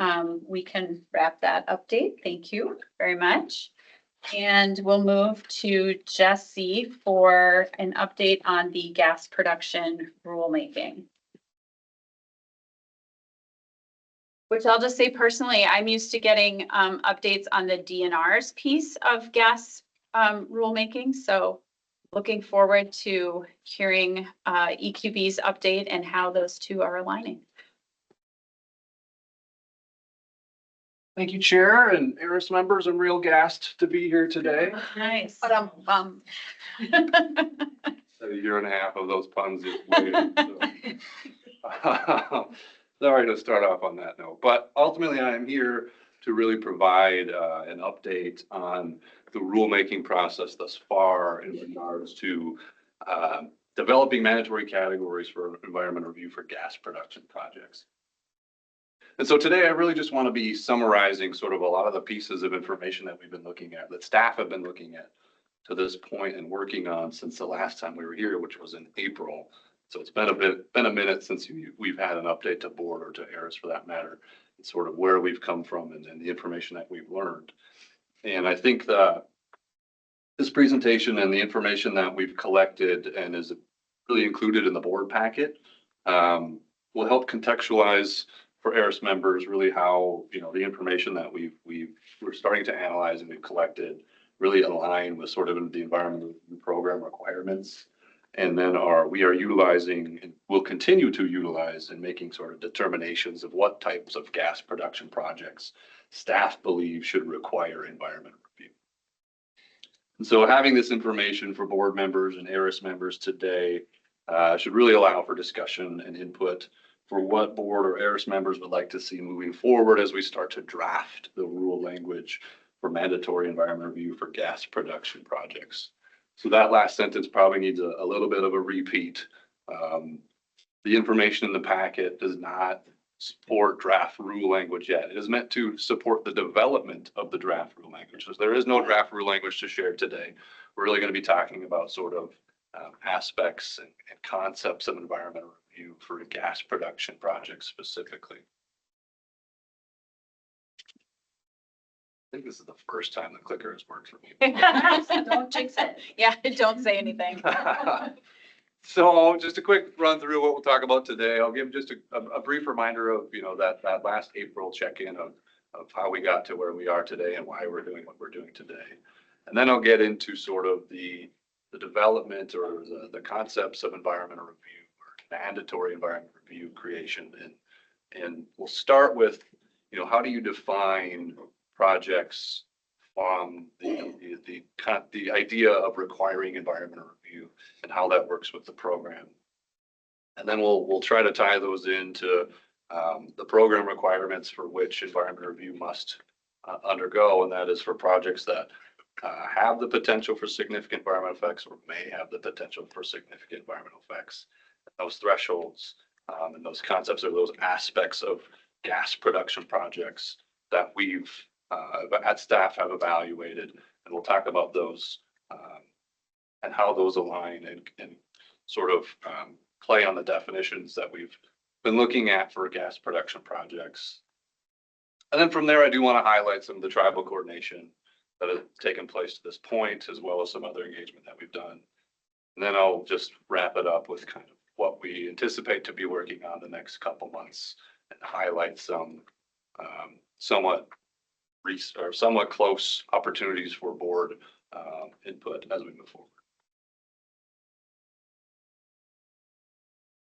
we can wrap that update. Thank you very much. And we'll move to Jesse for an update on the gas production rulemaking. Which I'll just say personally, I'm used to getting updates on the DNR's piece of gas rulemaking. So looking forward to hearing EQB's update and how those two are aligning. Thank you, Chair and ARIS members. I'm real gassed to be here today. Nice. But A year and a half of those puns is waiting. So. Sorry to start off on that note, but ultimately I am here to really provide an update on the rulemaking process thus far in regards to developing mandatory categories for environmental review for gas production projects. And so today I really just want to be summarizing sort of a lot of the pieces of information that we've been looking at, that staff have been looking at to this point and working on since the last time we were here, which was in April. So it's been a minute since we've had an update to board or to ARIS for that matter, and sort of where we've come from and the information that we've learned. And I think that this presentation and the information that we've collected and is really included in the board packet will help contextualize for ARIS members really how, you know, the information that we're starting to analyze and we've collected really align with sort of the environmental program requirements. And then we are utilizing and will continue to utilize in making sort of determinations of what types of gas production projects staff believe should require environmental review. And so having this information for board members and ARIS members today should really allow for discussion and input for what board or ARIS members would like to see moving forward as we start to draft the rule language for mandatory environmental review for gas production projects. So that last sentence probably needs a little bit of a repeat. The information in the packet does not support draft rule language yet. It is meant to support the development of the draft rule language. So there is no draft rule language to share today. We're really going to be talking about sort of aspects and concepts of environmental review for gas production projects specifically. I think this is the first time the clicker has worked for me. don't jinx it. Yeah, don't say anything. So just a quick run through what we'll talk about today. I'll give just a brief reminder of, you know, that last April check-in of how we got to where we are today and why we're doing what we're doing today. And then I'll get into sort of the development or the concepts of environmental review or mandatory environmental review creation. And we'll start with, you know, how do you define projects from the idea of requiring environmental review and how that works with the program. And then we'll try to tie those into the program requirements for which environmental review must undergo, and that is for projects that have the potential for significant environmental effects or may have the potential for significant environmental effects. Those thresholds and those concepts are those aspects of gas production projects that we've at staff have evaluated, and we'll talk about those and how those align and sort of play on the definitions that we've been looking at for gas production projects. And then from there, I do want to highlight some of the tribal coordination that has taken place to this point, as well as some other engagement that we've done. And then I'll just wrap it up with kind of what we anticipate to be working on the next couple months and highlight some somewhat close opportunities for board input as we move forward.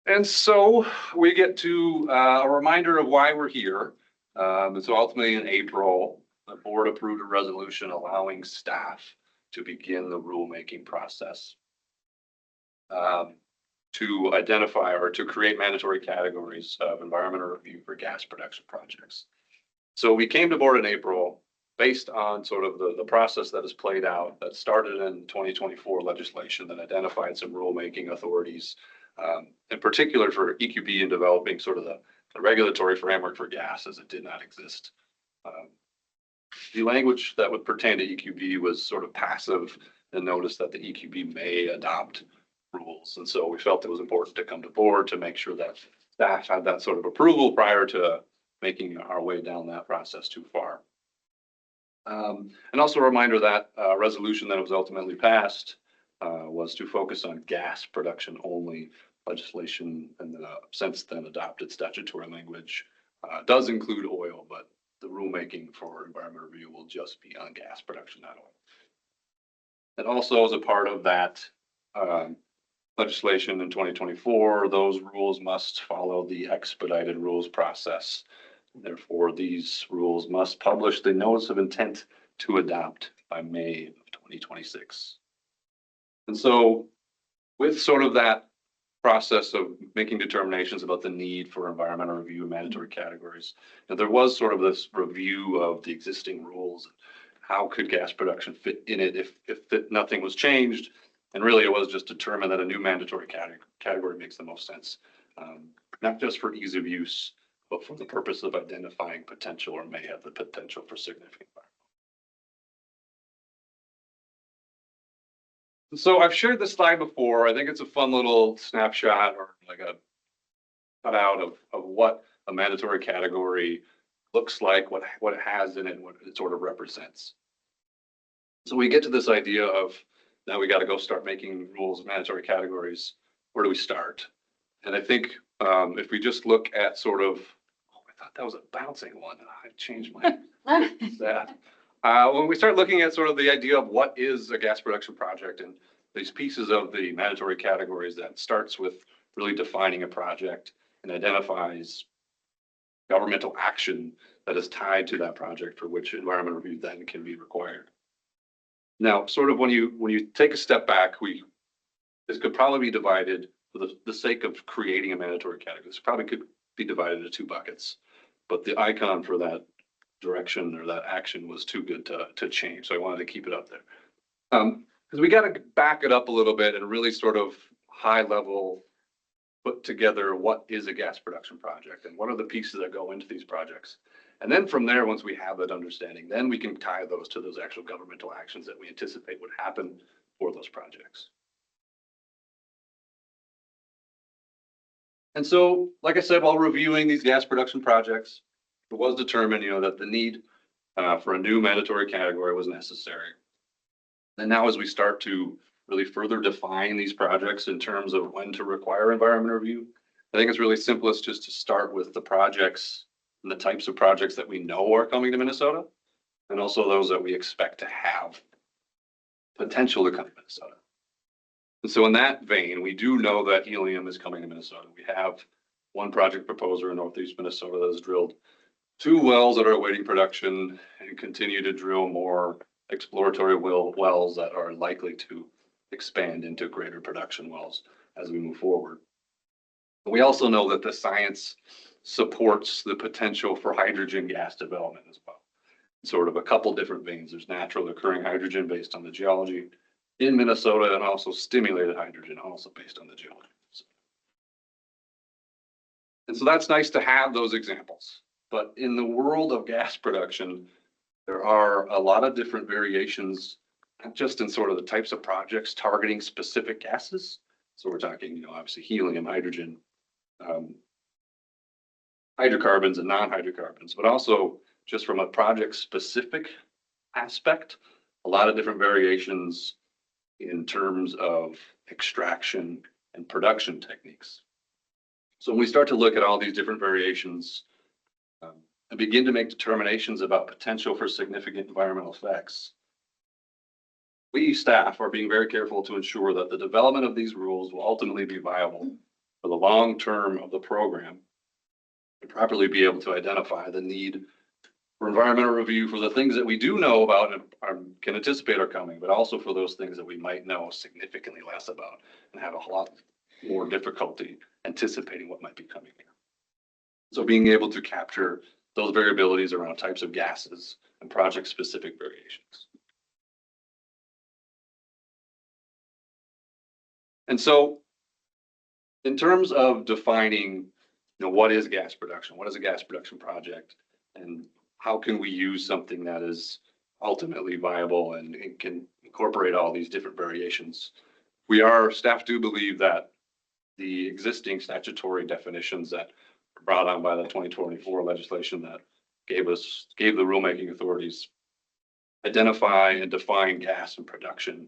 And so we get to a reminder of why we're here. And so ultimately in April, the board approved a resolution allowing staff to begin the rulemaking process to identify or to create mandatory categories of environmental review for gas production projects. So we came to board in April based on sort of the process that has played out that started in 2024 legislation that identified some rulemaking authorities, in particular for EQB in developing sort of the regulatory framework for gas as it did not exist. The language that would pertain to EQB was sort of passive and notice that the EQB may adopt rules. And so we felt it was important to come to board to make sure that staff had that sort of approval prior to making our way down that process too far. And also a reminder that resolution that was ultimately passed was to focus on gas production only. Legislation and since then adopted statutory language does include oil, but the rulemaking for environmental review will just be on gas production, not oil. And also as a part of that legislation in 2024, those rules must follow the expedited rules process. Therefore, these rules must publish the notice of intent to adopt by May of 2026. And so with sort of that process of making determinations about the need for environmental review and mandatory categories, and there was sort of this review of the existing rules. How could gas production fit in it if nothing was changed? And really, it was just determined that a new mandatory category makes the most sense, not just for ease of use, but for the purpose of identifying potential or may have the potential for significant environmental. So I've shared this slide before. I think it's a fun little snapshot or like a cutout of what a mandatory category looks like, what it has in it, what it sort of represents. So we get to this idea of now we got to go start making rules, mandatory categories. Where do we start? And I think if we just look at sort of, oh, I thought that was a bouncing one. I changed my that. When we start looking at sort of the idea of what is a gas production project and these pieces of the mandatory categories, that starts with really defining a project and identifies governmental action that is tied to that project for which environmental review then can be required. Now, sort of when you take a step back, this could probably be divided for the sake of creating a mandatory category. This probably could be divided into two buckets, but the icon for that direction or that action was too good to change. So I wanted to keep it up there. Because we got to back it up a little bit and really sort of high level put together what is a gas production project and what are the pieces that go into these projects. And then from there, once we have that understanding, then we can tie those to those actual governmental actions that we anticipate would happen for those projects. And so, like I said, while reviewing these gas production projects, it was determined, that the need for a new mandatory category was necessary. And now as we start to really further define these projects in terms of when to require environmental review, I think it's really simplest just to start with the projects and the types of projects that we know are coming to Minnesota, and also those that we expect to have potential to come to Minnesota. And so in that vein, we do know that helium is coming to Minnesota. We have one project proposer in Northeast Minnesota that has drilled 2 wells that are awaiting production and continue to drill more exploratory wells that are likely to expand into greater production wells as we move forward. We also know that the science supports the potential for hydrogen gas development as well. Sort of a couple different veins. There's natural occurring hydrogen based on the geology in Minnesota, and also stimulated hydrogen also based on the geology. And so that's nice to have those examples. But in the world of gas production, there are a lot of different variations, not just in sort of the types of projects targeting specific gases. So we're talking, obviously helium, hydrogen, hydrocarbons and non-hydrocarbons, but also just from a project specific aspect, a lot of different variations in terms of extraction and production techniques. So when we start to look at all these different variations and begin to make determinations about potential for significant environmental effects, we staff are being very careful to ensure that the development of these rules will ultimately be viable for the long term of the program and properly be able to identify the need for environmental review for the things that we do know about and can anticipate are coming, but also for those things that we might know significantly less about and have a lot more difficulty anticipating what might be coming here. So being able to capture those variabilities around types of gases and project specific variations. And so in terms of defining, what is gas production? What is a gas production project? And how can we use something that is ultimately viable and can incorporate all these different variations? Staff do believe that the existing statutory definitions that were brought on by the 2024 legislation that gave the rulemaking authorities identify and define gas and production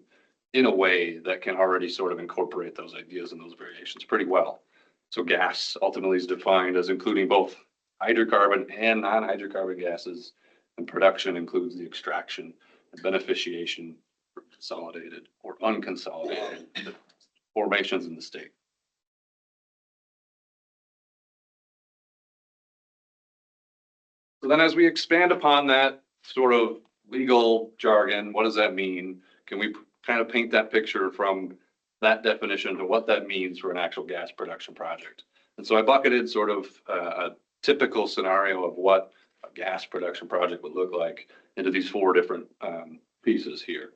in a way that can already sort of incorporate those ideas and those variations pretty well. So gas ultimately is defined as including both hydrocarbon and non-hydrocarbon gases, and production includes the extraction and beneficiation for consolidated or unconsolidated formations in the state. So then as we expand upon that sort of legal jargon, what does that mean? Can we kind of paint that picture from that definition to what that means for an actual gas production project? And so I bucketed sort of a typical scenario of what a gas production project would look like into these four different pieces here.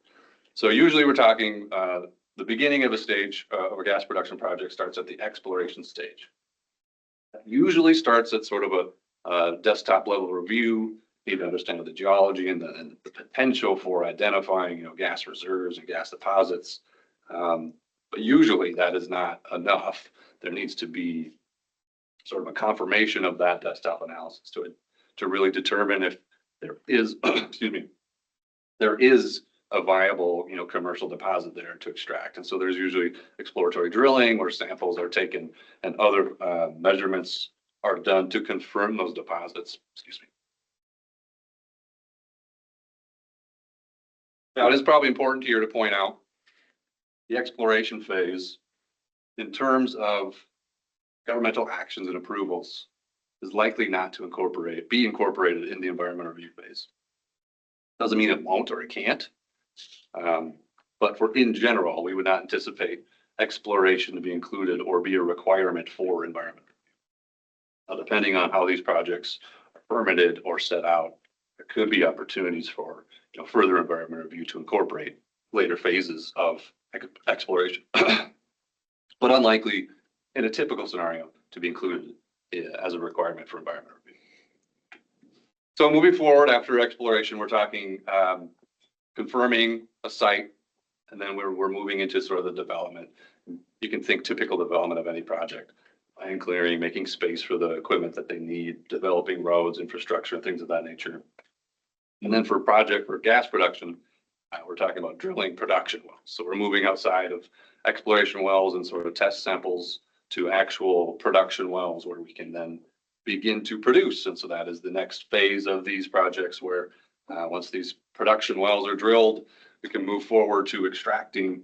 So usually we're talking the beginning of a stage of a gas production project starts at the exploration stage. That usually starts at sort of a desktop level review. Need to understand the geology and the potential for identifying, gas reserves and gas deposits. But usually that is not enough. There needs to be sort of a confirmation of that desktop analysis to really determine if there is, excuse me, there is a viable, commercial deposit there to extract. And so there's usually exploratory drilling where samples are taken and other measurements are done to confirm those deposits. Excuse me. Now, it is probably important here to point out the exploration phase in terms of governmental actions and approvals is likely not to be incorporated in the environmental review phase. Doesn't mean it won't or it can't. But in general, we would not anticipate exploration to be included or be a requirement for environmental review. Now, depending on how these projects are permitted or set out, there could be opportunities for further environmental review to incorporate later phases of exploration, but unlikely in a typical scenario to be included as a requirement for environmental review. So moving forward after exploration, we're talking confirming a site, and then we're moving into sort of the development. You can think typical development of any project. Land clearing, making space for the equipment that they need, developing roads, infrastructure, and things of that nature. And then for gas production, we're talking about drilling production wells. So we're moving outside of exploration wells and sort of test samples to actual production wells where we can then begin to produce. And so that is the next phase of these projects where once these production wells are drilled, we can move forward to extracting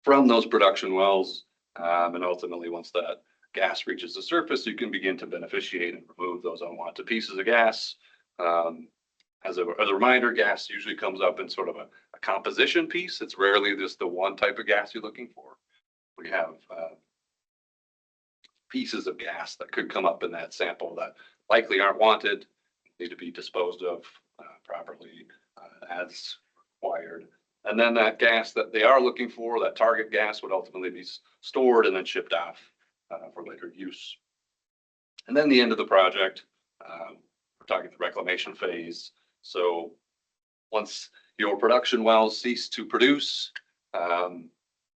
from those production wells. And ultimately, once that gas reaches the surface, you can begin to beneficiate and remove those unwanted pieces of gas. As a reminder, gas usually comes up in sort of a composition piece. It's rarely just the one type of gas you're looking for. We have pieces of gas that could come up in that sample that likely aren't wanted, need to be disposed of properly as required. And then that gas that they are looking for, that target gas, would ultimately be stored and then shipped off for later use. And then the end of the project, we're talking the reclamation phase. So once your production wells cease to produce,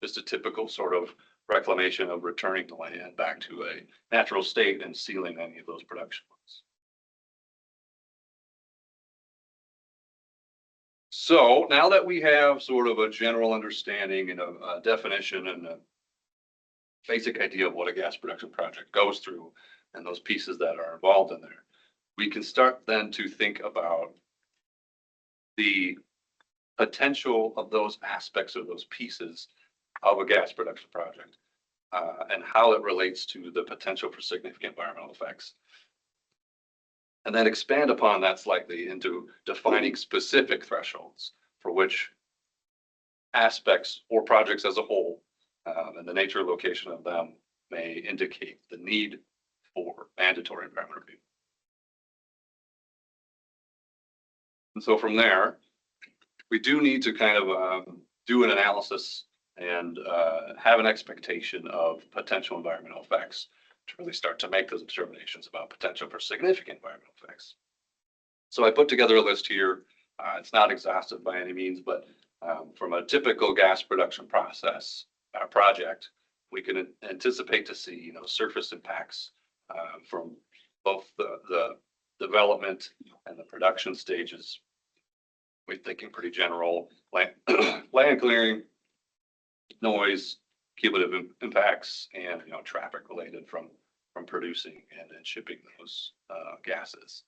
just a typical sort of reclamation of returning the land back to a natural state and sealing any of those production wells. So now that we have sort of a general understanding and a definition and a basic idea of what a gas production project goes through and those pieces that are involved in there, we can start then to think about the potential of those aspects or those pieces of a gas production project and how it relates to the potential for significant environmental effects. And then expand upon that slightly into defining specific thresholds for which aspects or projects as a whole and the nature and location of them may indicate the need for mandatory environmental review. And so from there, we do need to kind of do an analysis and have an expectation of potential environmental effects to really start to make those determinations about potential for significant environmental effects. So I put together a list here. It's not exhaustive by any means, but from a typical gas production project, we can anticipate to see surface impacts from both the development and the production stages. We're thinking pretty general land clearing, noise, cumulative impacts, and traffic related from from producing and then shipping those gases.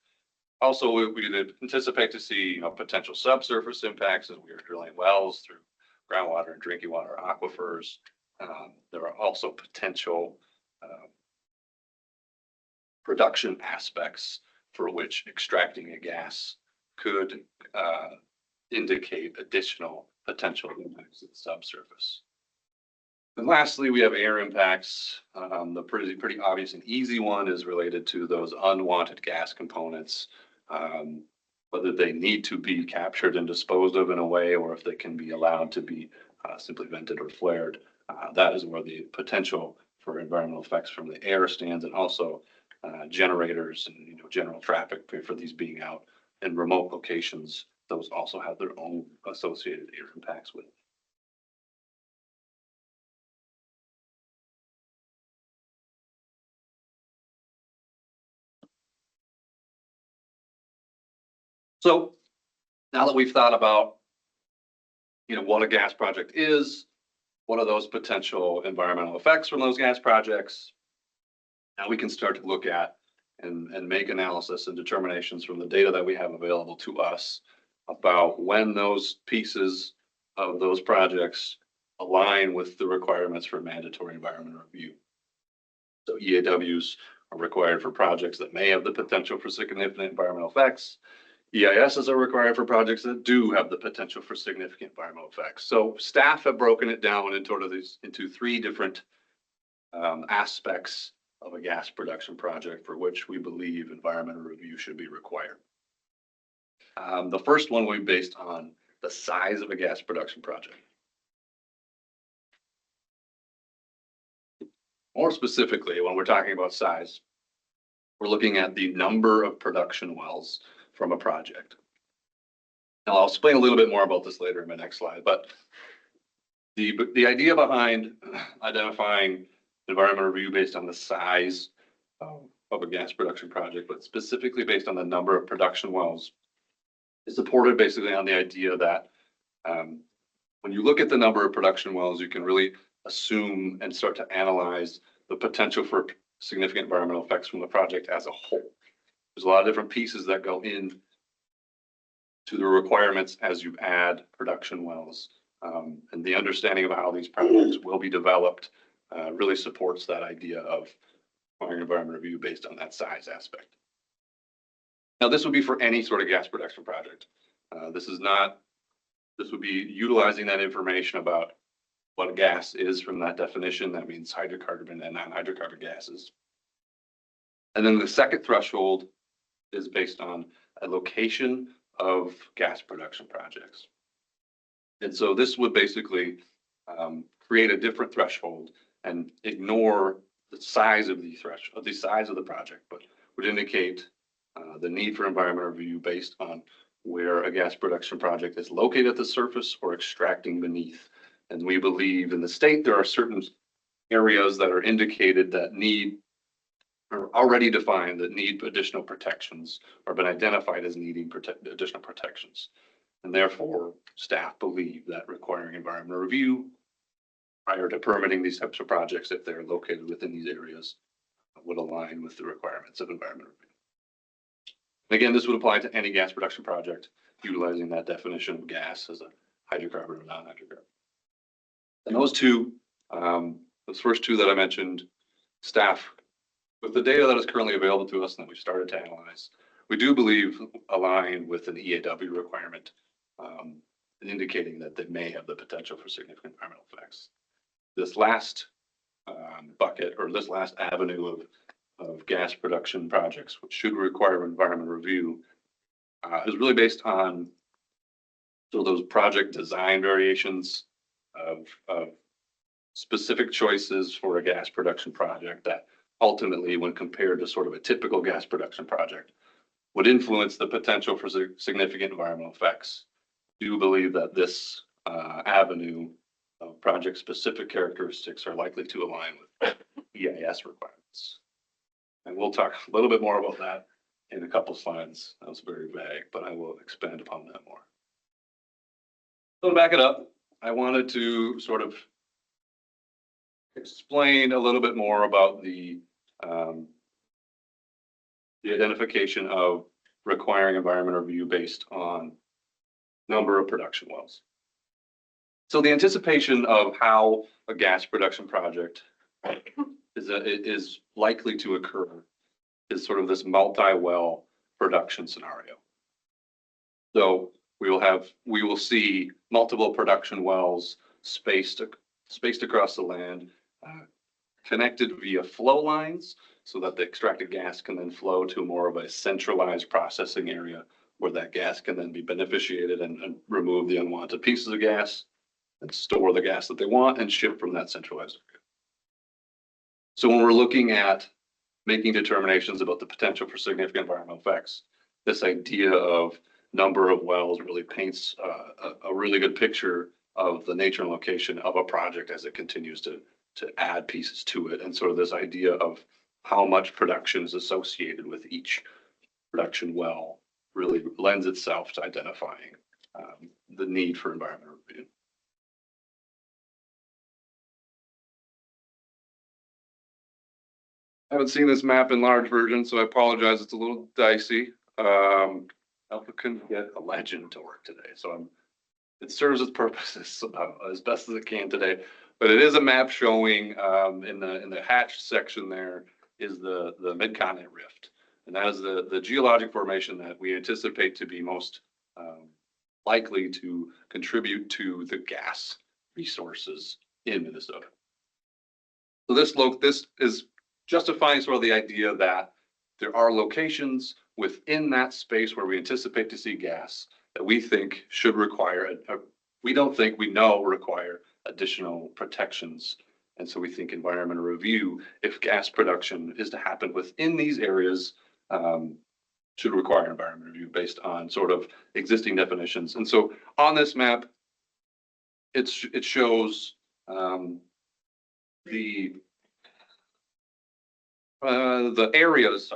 Also, we did anticipate to see, you know, potential subsurface impacts as we are drilling wells through groundwater and drinking water aquifers. There are also potential production aspects for which extracting a gas could indicate additional potential impacts at the subsurface. And lastly, we have air impacts. The pretty obvious and easy one is related to those unwanted gas components, whether they need to be captured and disposed of in a way, or if they can be allowed to be simply vented or flared. That is where the potential for environmental effects from the air stands, and also generators and, you know, general traffic for these being out in remote locations. Those also have their own associated air impacts with it. So now that we've thought about, you know, what a gas project is, what are those potential environmental effects from those gas projects, now we can start to look at and make analysis and determinations from the data that we have available to us about when those pieces of those projects align with the requirements for mandatory environmental review. So EAWs are required for projects that may have the potential for significant environmental effects. EISs are required for projects that do have the potential for significant environmental effects. So staff have broken it down into three different aspects of a gas production project for which we believe environmental review should be required. The first one will be based on the size of a gas production project. More specifically, when we're talking about size, we're looking at the number of production wells from a project. Now, I'll explain a little bit more about this later in my next slide, but the idea behind identifying environmental review based on the size of a gas production project, but specifically based on the number of production wells, is supported basically on the idea that when you look at the number of production wells, you can really assume and start to analyze the potential for significant environmental effects from the project as a whole. There's a lot of different pieces that go in to the requirements as you add production wells. And the understanding of how these projects will be developed really supports that idea of requiring environmental review based on that size aspect. Now, this would be for any sort of gas production project. This would be utilizing that information about what a gas is from that definition. That means hydrocarbon and non-hydrocarbon gases. And then the second threshold is based on a location of gas production projects. And so this would basically create a different threshold and ignore the size of the threshold, the size of the project, but would indicate the need for environmental review based on where a gas production project is located at the surface or extracting beneath. And we believe in the state there are certain areas that are indicated that are already defined that need additional protections or been identified as needing additional protections. And therefore, staff believe that requiring environmental review prior to permitting these types of projects, if they're located within these areas, would align with the requirements of environmental review. And again, this would apply to any gas production project utilizing that definition of gas as a hydrocarbon or non-hydrocarbon. And those first two that I mentioned, staff, with the data that is currently available to us and that we've started to analyze, we do believe align with an EAW requirement, indicating that they may have the potential for significant environmental effects. This last bucket, or this last avenue of gas production projects, which should require environmental review, is really based on those project design variations of specific choices for a gas production project that ultimately, when compared to sort of a typical gas production project, would influence the potential for significant environmental effects. I do believe that this avenue of project-specific characteristics are likely to align with EIS requirements. And we'll talk a little bit more about that in a couple slides. That was very vague, but I will expand upon that more. So to back it up, I wanted to sort of explain a little bit more about the the identification of requiring environmental review based on number of production wells. So the anticipation of how a gas production project is likely to occur is sort of this multi-well production scenario. So we will see multiple production wells spaced across the land, connected via flow lines so that the extracted gas can then flow to more of a centralized processing area where that gas can then be beneficiated and remove the unwanted pieces of gas and store the gas that they want and ship from that centralized area. So when we're looking at making determinations about the potential for significant environmental effects, this idea of number of wells really paints a really good picture of the nature and location of a project as it continues to add pieces to it. And sort of this idea of how much production is associated with each production well really lends itself to identifying the need for environmental review. I haven't seen this map in large version, so I apologize. It's a little dicey. Alpha couldn't get a legend to work today, so it serves its purposes as best as it can today. But it is a map showing in the hatched section there is the Mid-Continent Rift, and that is the geologic formation that we anticipate to be most likely to contribute to the gas resources in Minnesota. So this is justifying sort of the idea that there are locations within that space where we anticipate to see gas that we think should require, we know require additional protections. And so we think environmental review, if gas production is to happen within these areas, should require environmental review based on sort of existing definitions. And so on this map, it shows the areas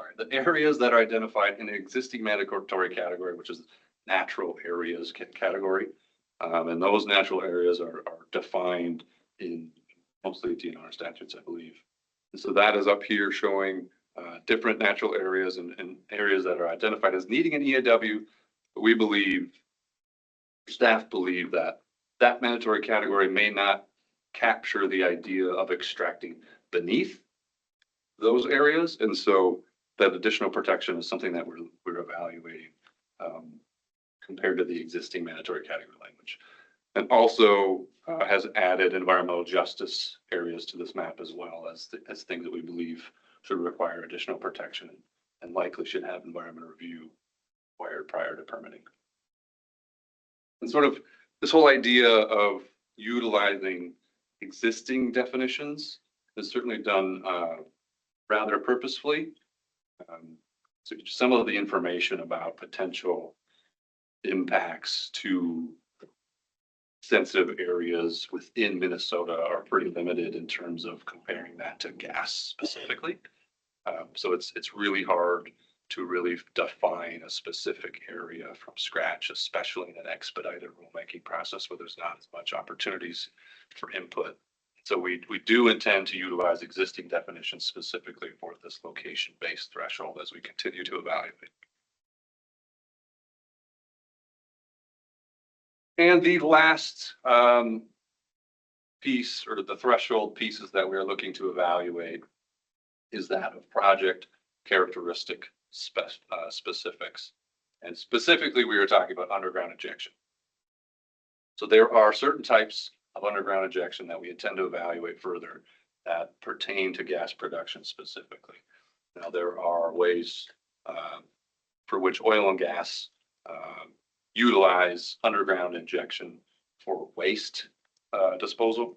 that are identified in the existing mandatory category, which is natural areas category. And those natural areas are defined in mostly DNR statutes, I believe. And so that is up here showing different natural areas and areas that are identified as needing an EAW. But we believe, staff believe that that mandatory category may not capture the idea of extracting beneath those areas. And so that additional protection is something that we're evaluating compared to the existing mandatory category language. And also has added environmental justice areas to this map as well as things that we believe should require additional protection and likely should have environmental review required prior to permitting. And sort of this whole idea of utilizing existing definitions is certainly done rather purposefully. So some of the information about potential impacts to sensitive areas within Minnesota are pretty limited in terms of comparing that to gas specifically. So it's really hard to really define a specific area from scratch, especially in an expedited rulemaking process where there's not as much opportunities for input. So we do intend to utilize existing definitions specifically for this location-based threshold as we continue to evaluate. And the last piece, or the threshold pieces that we're looking to evaluate, is that of project characteristic specifics. And specifically, we are talking about underground injection. So there are certain types of underground injection that we intend to evaluate further that pertain to gas production specifically. Now, there are ways for which oil and gas utilize underground injection for waste disposal.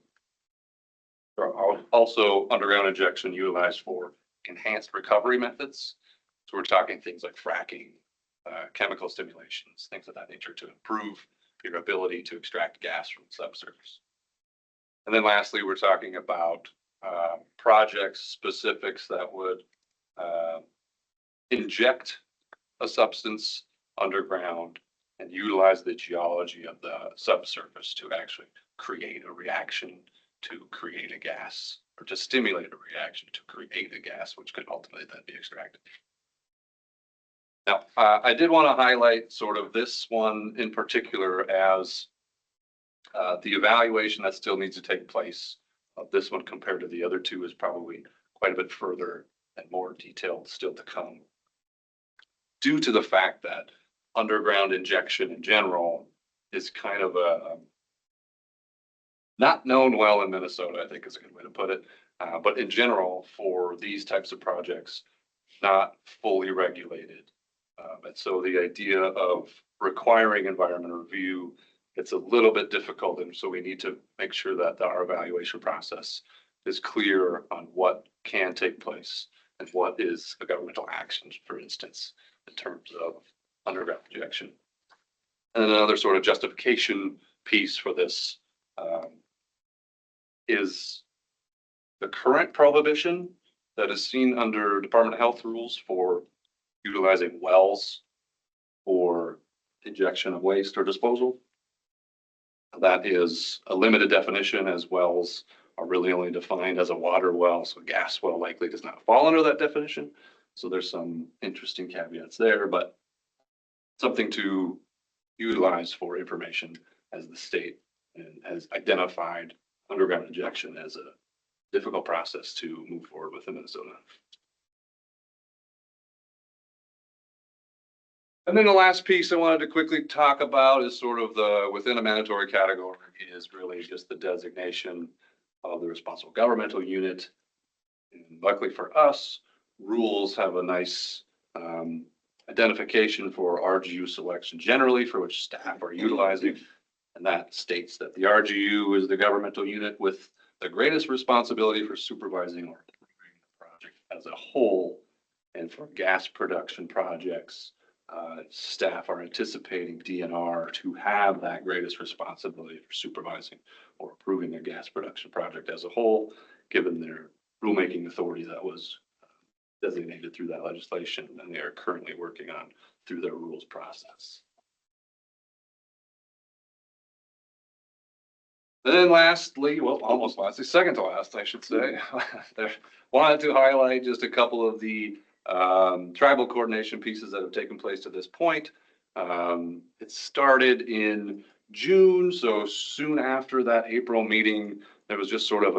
There are also underground injection utilized for enhanced recovery methods. So we're talking things like fracking, chemical stimulations, things of that nature to improve your ability to extract gas from the subsurface. And then lastly, we're talking about project specifics that would inject a substance underground and utilize the geology of the subsurface to actually create a reaction to create a gas or to stimulate a reaction to create a gas, which could ultimately then be extracted. Now, I did want to highlight sort of this one in particular as the evaluation that still needs to take place of this one compared to the other two is probably quite a bit further and more detailed still to come. Due to the fact that underground injection in general is kind of a not known well in Minnesota, I think is a good way to put it. But in general, for these types of projects, not fully regulated. And so the idea of requiring environmental review, it's a little bit difficult. And so we need to make sure that our evaluation process is clear on what can take place and what is a governmental action, for instance, in terms of underground injection. And another sort of justification piece for this is the current prohibition that is seen under Department of Health rules for utilizing wells for injection of waste or disposal. That is a limited definition, as wells are really only defined as a water well, so a gas well likely does not fall under that definition. So there's some interesting caveats there, but something to utilize for information as the state has identified underground injection as a difficult process to move forward with in Minnesota. And then the last piece I wanted to quickly talk about is sort of the within a mandatory category is really just the designation of the responsible governmental unit. And luckily for us, rules have a nice identification for RGU selection generally, for which staff are utilizing. And that states that the RGU is the governmental unit with the greatest responsibility for supervising or approving the project as a whole. And for gas production projects, staff are anticipating DNR to have that greatest responsibility for supervising or approving their gas production project as a whole, given their rulemaking authority that was designated through that legislation and they are currently working on through their rules process. And then lastly, well, almost lastly, second to last, I should say, wanted to highlight just a couple of the tribal coordination pieces that have taken place to this point. It started in June, so soon after that April meeting, there was just sort of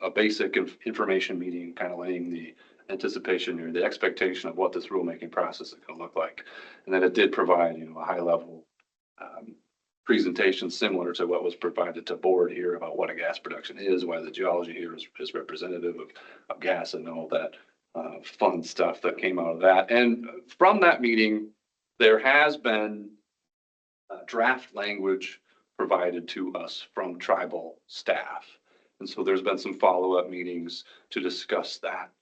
a basic information meeting, kind of laying the anticipation or the expectation of what this rulemaking process is going to look like. And then it did provide, a high level presentation similar to what was provided to board here about what a gas production is, why the geology here is representative of gas and all that fun stuff that came out of that. And from that meeting, there has been draft language provided to us from tribal staff. And so there's been some follow-up meetings to discuss that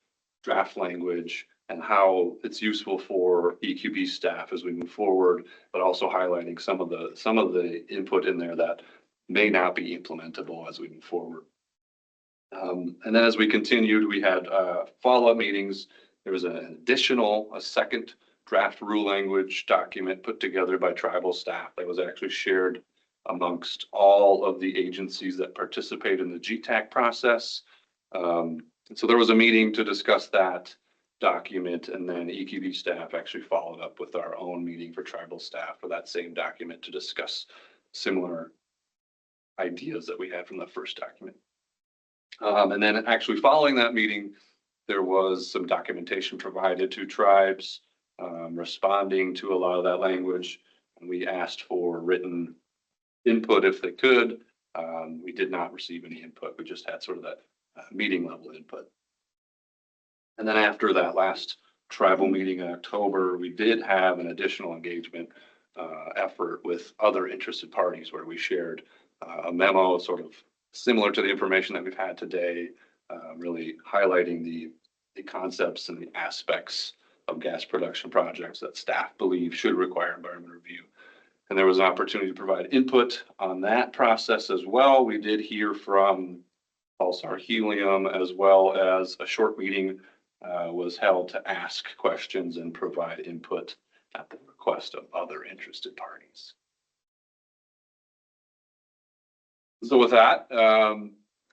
draft language and how it's useful for EQB staff as we move forward, but also highlighting some of the input in there that may not be implementable as we move forward. And then as we continued, we had follow-up meetings. There was a second draft rule language document put together by tribal staff that was actually shared amongst all of the agencies that participate in the GTAC process. And so there was a meeting to discuss that document, and then EQB staff actually followed up with our own meeting for tribal staff for that same document to discuss similar ideas that we had from the first document. And then actually following that meeting, there was some documentation provided to tribes responding to a lot of that language. And we asked for written input if they could. We did not receive any input. We just had sort of that meeting level input. And then after that last tribal meeting in October, we did have an additional engagement effort with other interested parties where we shared a memo sort of similar to the information that we've had today, really highlighting the concepts and the aspects of gas production projects that staff believe should require environmental review. And there was an opportunity to provide input on that process as well. We did hear from Pulsar Helium, as well as a short meeting was held to ask questions and provide input at the request of other interested parties. So with that,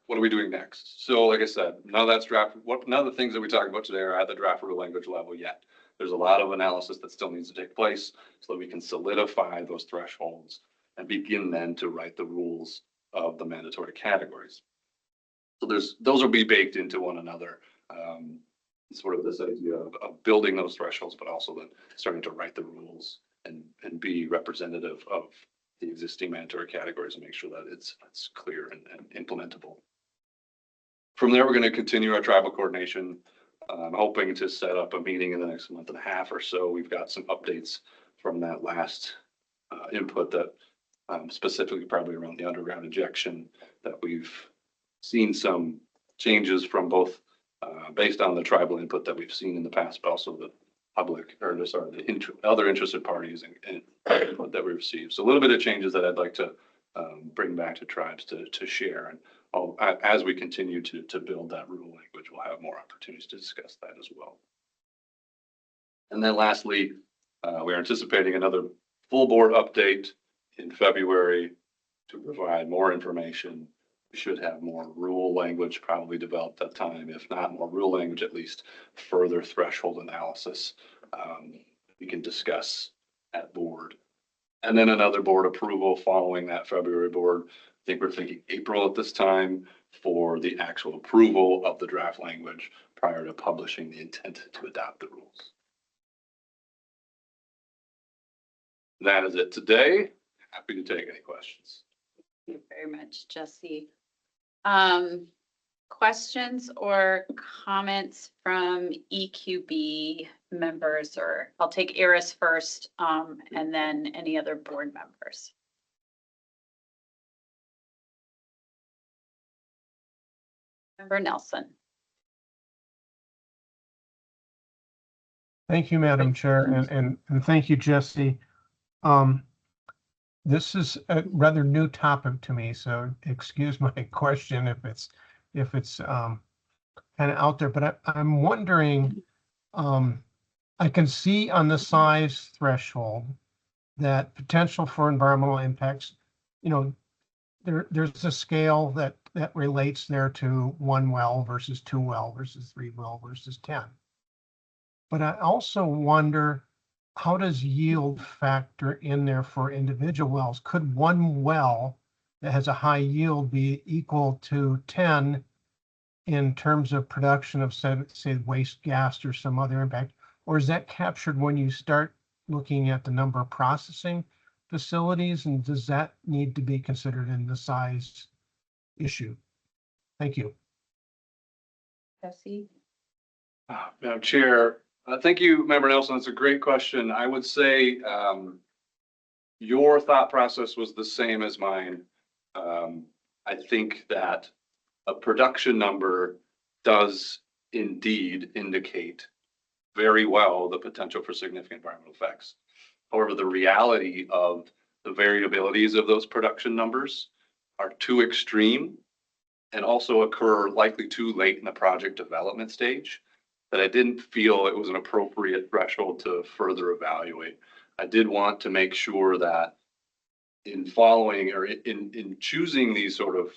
what are we doing next? So like I said, none of that's draft, none of the things that we talked about today are at the draft rule language level yet. There's a lot of analysis that still needs to take place so that we can solidify those thresholds and begin then to write the rules of the mandatory categories. So those will be baked into one another. Sort of this idea of building those thresholds, but also then starting to write the rules and be representative of the existing mandatory categories and make sure that it's clear and implementable. From there, we're going to continue our tribal coordination. I'm hoping to set up a meeting in the next month and a half or so. We've got some updates from that last input that specifically probably around the underground injection that we've seen some changes from both based on the tribal input that we've seen in the past, but also the public or sorry, the other interested parties and input that we received. So a little bit of changes that I'd like to bring back to tribes to share. And as we continue to build that rule language, we'll have more opportunities to discuss that as well. And then lastly, we're anticipating another full board update in February to provide more information. We should have more rule language probably developed that time, if not more rule language, at least further threshold analysis we can discuss at board. And then another board approval following that February board. I think we're thinking April at this time for the actual approval of the draft language prior to publishing the intent to adopt the rules. That is it today. Happy to take any questions. Thank you very much, Jesse. Questions or comments from EQB members, or I'll take Iris first, and then any other board members. Member Nelson. Thank you, Madam Chair, and thank you, Jesse. This is a rather new topic to me, so excuse my question if it's kind of out there, but I'm wondering, I can see on the size threshold that potential for environmental impacts, there's a scale that relates there to 1 well versus 2 well versus 3 well versus 10. But I also wonder, how does yield factor in there for individual wells? Could 1 well that has a high yield be equal to 10 in terms of production of, say, waste gas or some other impact? Or is that captured when you start looking at the number of processing facilities? And does that need to be considered in the size issue? Thank you. Jesse. Madam Chair, thank you, Member Nelson. That's a great question. I would say your thought process was the same as mine. I think that a production number does indeed indicate very well the potential for significant environmental effects. However, the reality of the variabilities of those production numbers are too extreme and also occur likely too late in the project development stage that I didn't feel it was an appropriate threshold to further evaluate. I did want to make sure that in following or in choosing these sort of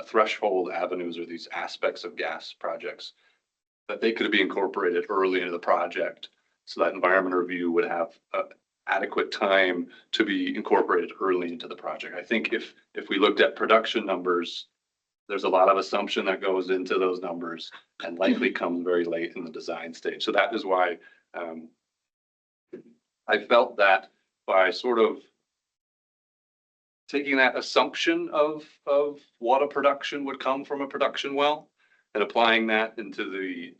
threshold avenues or these aspects of gas projects, that they could be incorporated early into the project so that environment review would have adequate time to be incorporated early into the project. I think if we looked at production numbers, there's a lot of assumption that goes into those numbers and likely come very late in the design stage. So that is why I felt that by sort of taking that assumption of what a production would come from a production well and applying that into the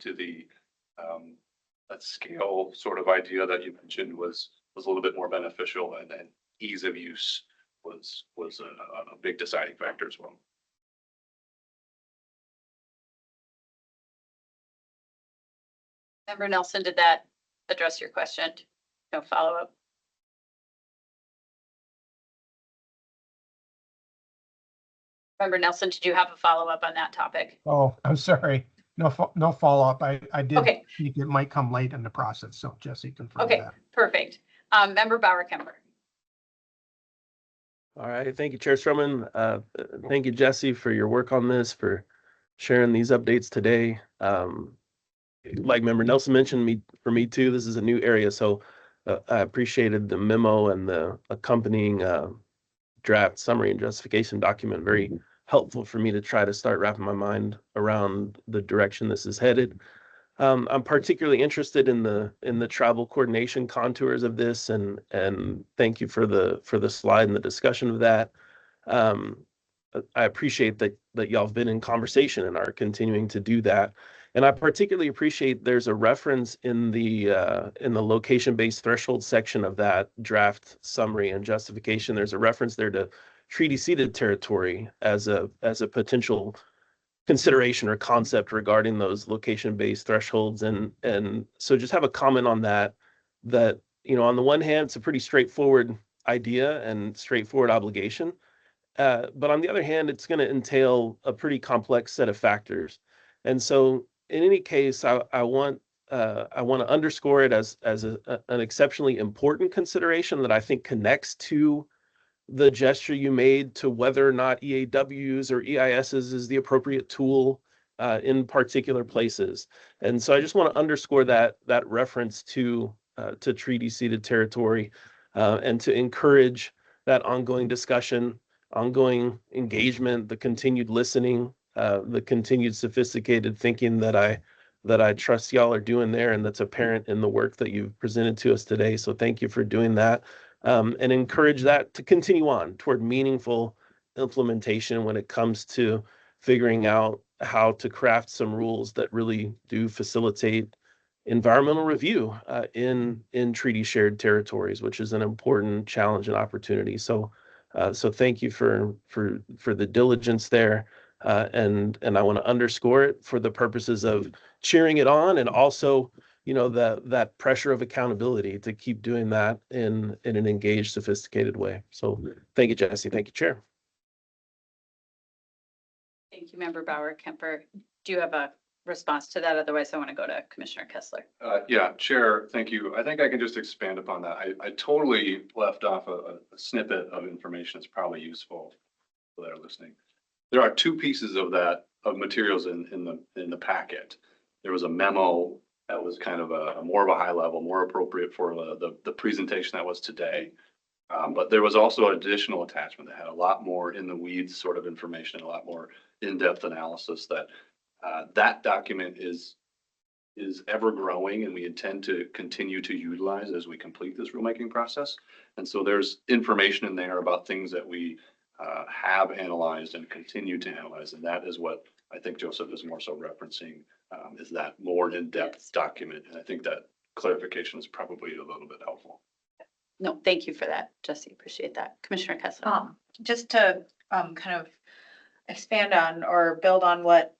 that scale sort of idea that you mentioned was a little bit more beneficial, and ease of use was a big deciding factor as well. Member Nelson, did that address your question? No follow-up? Member Nelson, did you have a follow-up on that topic? Oh, I'm sorry. No follow-up. I did Okay. think it might come late in the process, so Jesse confirmed Okay, that. perfect. Member Bauer-Kemper. All right. Thank you, Chair Stroman. Thank you, Jesse, for your work on this, for sharing these updates today. Like Member Nelson mentioned, for me too, this is a new area, so I appreciated the memo and the accompanying draft summary and justification document. Very helpful for me to try to start wrapping my mind around the direction this is headed. I'm particularly interested in the travel coordination contours of this, and thank you for the slide and the discussion of that. I appreciate that y'all have been in conversation and are continuing to do that. And I particularly appreciate there's a reference in the location-based threshold section of that draft summary and justification. There's a reference there to treaty ceded territory as a potential consideration or concept regarding those location-based thresholds. And so just have a comment on that, on the one hand, it's a pretty straightforward idea and straightforward obligation. But on the other hand, it's going to entail a pretty complex set of factors. And so in any case, I want to underscore it as an exceptionally important consideration that I think connects to the gesture you made to whether or not EAWs or EISs is the appropriate tool in particular places. And so I just want to underscore that reference to treaty ceded territory and to encourage that ongoing discussion, ongoing engagement, the continued listening, the continued sophisticated thinking that I trust y'all are doing there, and that's apparent in the work that you've presented to us today. So thank you for doing that. And encourage that to continue on toward meaningful implementation when it comes to figuring out how to craft some rules that really do facilitate environmental review in treaty shared territories, which is an important challenge and opportunity. So thank you for the diligence there. And I want to underscore it for the purposes of cheering it on, and also that pressure of accountability to keep doing that in an engaged, sophisticated way. So thank you, Jesse. Thank you, Chair. Thank you, Member Bauer Kemper. Do you have a response to that? Otherwise, I want to go to Commissioner Kessler. Yeah, Chair, thank you. I think I can just expand upon that. I totally left off a snippet of information that's probably useful for that are listening. There are two pieces of materials in the packet. There was a memo that was kind of a more of a high level, more appropriate for the presentation that was today. But there was also an additional attachment that had a lot more in the weeds sort of information, a lot more in-depth analysis. That document is ever growing, and we intend to continue to utilize as we complete this rulemaking process. And so there's information in there about things that we have analyzed and continue to analyze, and that is what I think Joseph is more so referencing, is that more in-depth document. And I think that clarification is probably a little bit helpful. No, thank you for that, Jesse. Appreciate that. Commissioner Kessler. Just to kind of expand on or build on what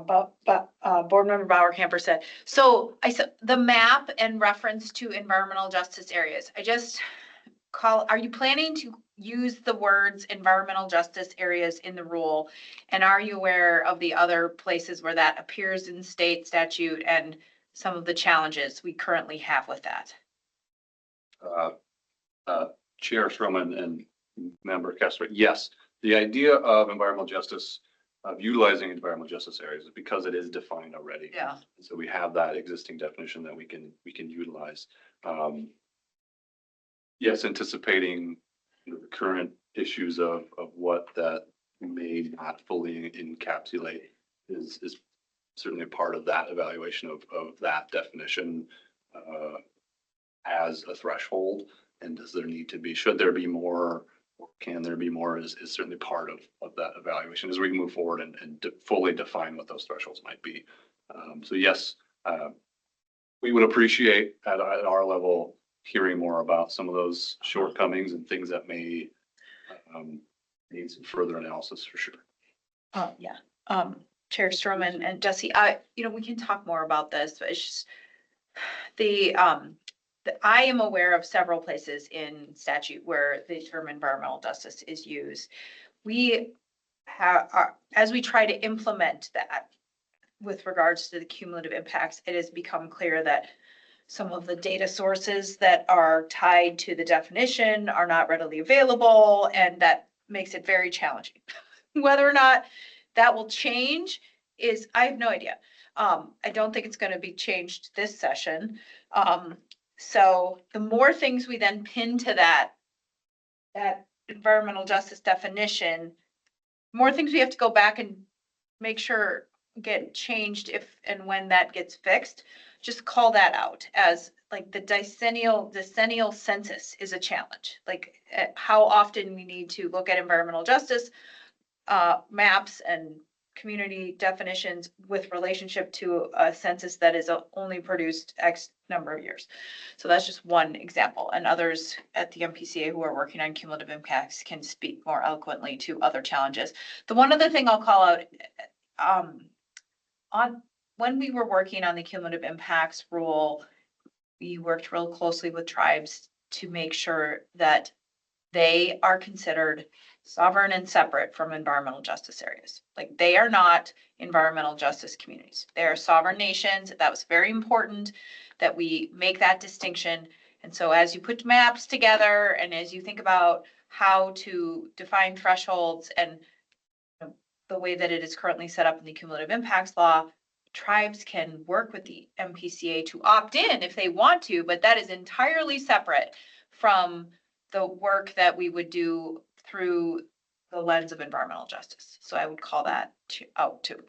Board Member Bauer Camper said. So I said the map and reference to environmental justice areas. Are you planning to use the words environmental justice areas in the rule? And are you aware of the other places where that appears in state statute and some of the challenges we currently have with that? Chair Stroman and Member Kessler, yes, the idea of environmental justice, of utilizing environmental justice areas, is because it is defined already. Yeah. And so we have that existing definition that we can utilize. Yes, anticipating the current issues of what that may not fully encapsulate is certainly a part of that evaluation of that definition as a threshold. And does there need to be, should there be more, or can there be more, is certainly part of that evaluation as we move forward and fully define what those thresholds might be. So yes, we would appreciate at our level hearing more about some of those shortcomings and things that may need some further analysis for sure. Yeah. Chair Stroman and Jesse, we can talk more about this, but it's just I am aware of several places in statute where the term environmental justice is used. We have, as we try to implement that with regards to the cumulative impacts, it has become clear that some of the data sources that are tied to the definition are not readily available, and that makes it very challenging. Whether or not that will change is, I have no idea. I don't think it's going to be changed this session. So the more things we then pin to that environmental justice definition, more things we have to go back and make sure get changed if and when that gets fixed. Just call that out as like the decennial census is a challenge. Like how often we need to look at environmental justice maps and community definitions with relationship to a census that is only produced X number of years. So that's just one example. And others at the MPCA who are working on cumulative impacts can speak more eloquently to other challenges. The one other thing I'll call out, on when we were working on the cumulative impacts rule, we worked real closely with tribes to make sure that they are considered sovereign and separate from environmental justice areas. Like they are not environmental justice communities. They are sovereign nations. That was very important that we make that distinction. And so as you put maps together and as you think about how to define thresholds and the way that it is currently set up in the cumulative impacts law, tribes can work with the MPCA to opt in if they want to, but that is entirely separate from the work that we would do through the lens of environmental justice. So I would call that out too.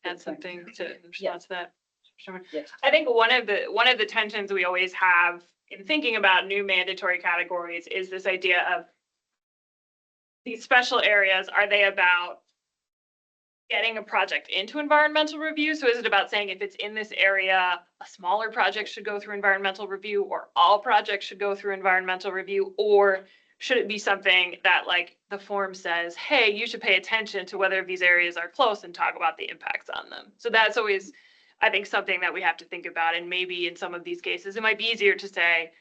Add something to response to that. Sure. Yes. I think one of the tensions we always have in thinking about new mandatory categories is this idea of these special areas. Are they about getting a project into environmental review? So is it about saying if it's in this area, a smaller project should go through environmental review, or all projects should go through environmental review? Or should it be something that like the form says, hey, you should pay attention to whether these areas are close and talk about the impacts on them? So that's always, I think, something that we have to think about. And maybe in some of these cases, it might be easier to say,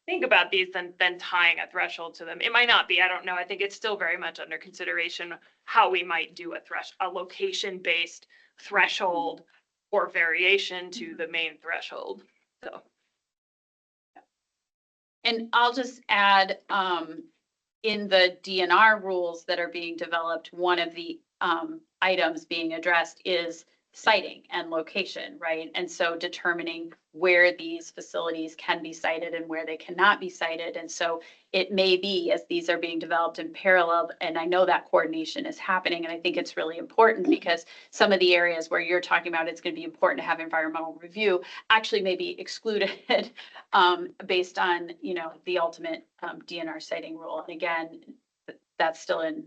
think about these than tying a threshold to them. It might not be, I don't know. I think it's still very much under consideration how we might do a location-based threshold or variation to the main threshold. So. And I'll just add, in the DNR rules that are being developed, one of the items being addressed is siting and location, right? And so determining where these facilities can be sited and where they cannot be sited. And so it may be, as these are being developed in parallel, and I know that coordination is happening, and I think it's really important because some of the areas where you're talking about it's going to be important to have environmental review actually may be excluded based on, you know, the ultimate DNR siting rule. And again, that's still in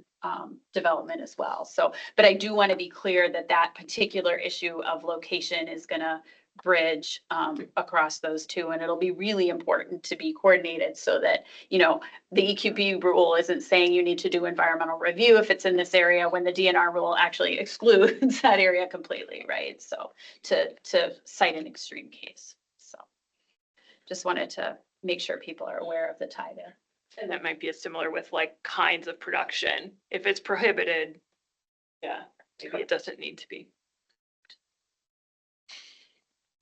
development as well. So, but I do want to be clear that that particular issue of location is going to bridge across those two, and it'll be really important to be coordinated so that, you know, the EQB rule isn't saying you need to do environmental review if it's in this area when the DNR rule actually excludes that area completely, right? So to cite an extreme case. So just wanted to make sure people are aware of the tie there. And that might be similar with like kinds of production. If it's prohibited, yeah, maybe it doesn't need to be.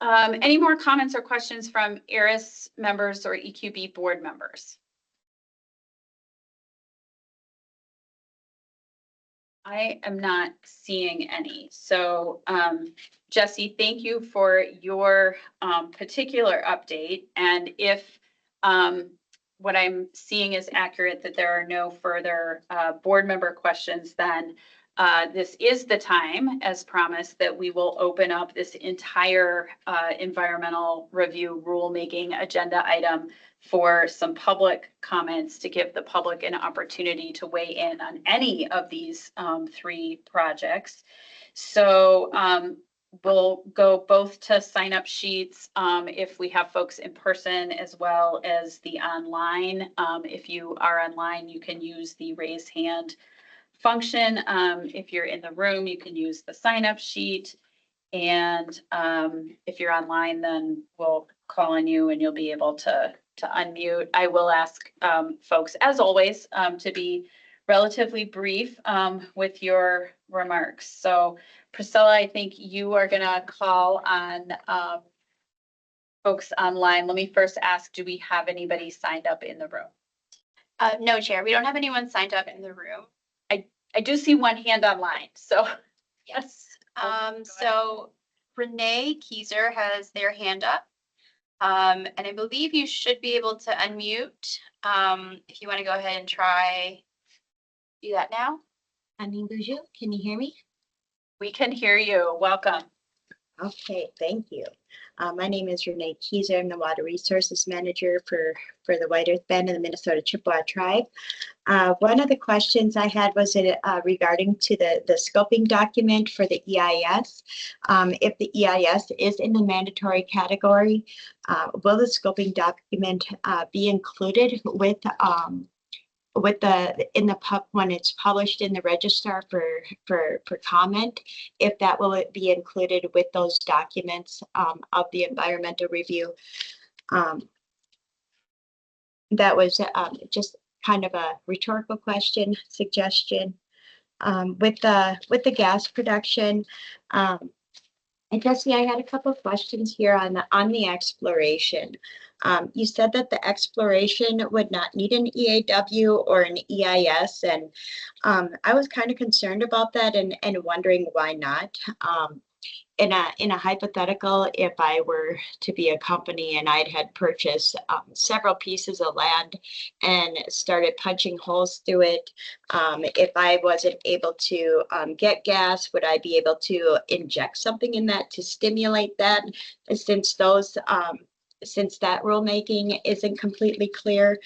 Any more comments or questions from ARIS members or EQB board members? I am not seeing any. So Jesse, thank you for your particular update. And if what I'm seeing is accurate, that there are no further board member questions, then this is the time, as promised, that we will open up this entire environmental review rulemaking agenda item for some public comments to give the public an opportunity to weigh in on any of these three projects. So we'll go both to sign up sheets if we have folks in person as well as the online. If you are online, you can use the raise hand function. If you're in the room, you can use the sign up sheet. And if you're online, then we'll call on you and you'll be able to unmute. I will ask folks, as always, to be relatively brief with your remarks. So Priscilla, I think you are gonna call on folks online. Let me first ask, do we have anybody signed up in the room? No, Chair, we don't have anyone signed up in the room. I do see one hand online, so. Yes. ahead. So Renee Keyser has their hand up. And I believe you should be able to unmute. If you want to go ahead and try do that now. Bonjour, can you hear me? We can hear you. Welcome. Okay, thank you. My name is Renee Keyser. I'm the Water Resources Manager for the White Earth Band and the Minnesota Chippewa Tribe. One of the questions I had was regarding to the scoping document for the EIS. If the EIS is in the mandatory category, will the scoping document be included with when it's published in the register for comment, if that will be included with those documents of the environmental review? That was just kind of a rhetorical question, suggestion. With the gas production, Jesse, I had a couple of questions here on the exploration. You said that the exploration would not need an EAW or an EIS, and I was kind of concerned about that and wondering why not. In a hypothetical, if I were to be a company and I'd had purchased several pieces of land and started punching holes through it, if I wasn't able to get gas, would I be able to inject something in that to stimulate that? Since that rulemaking isn't completely clear.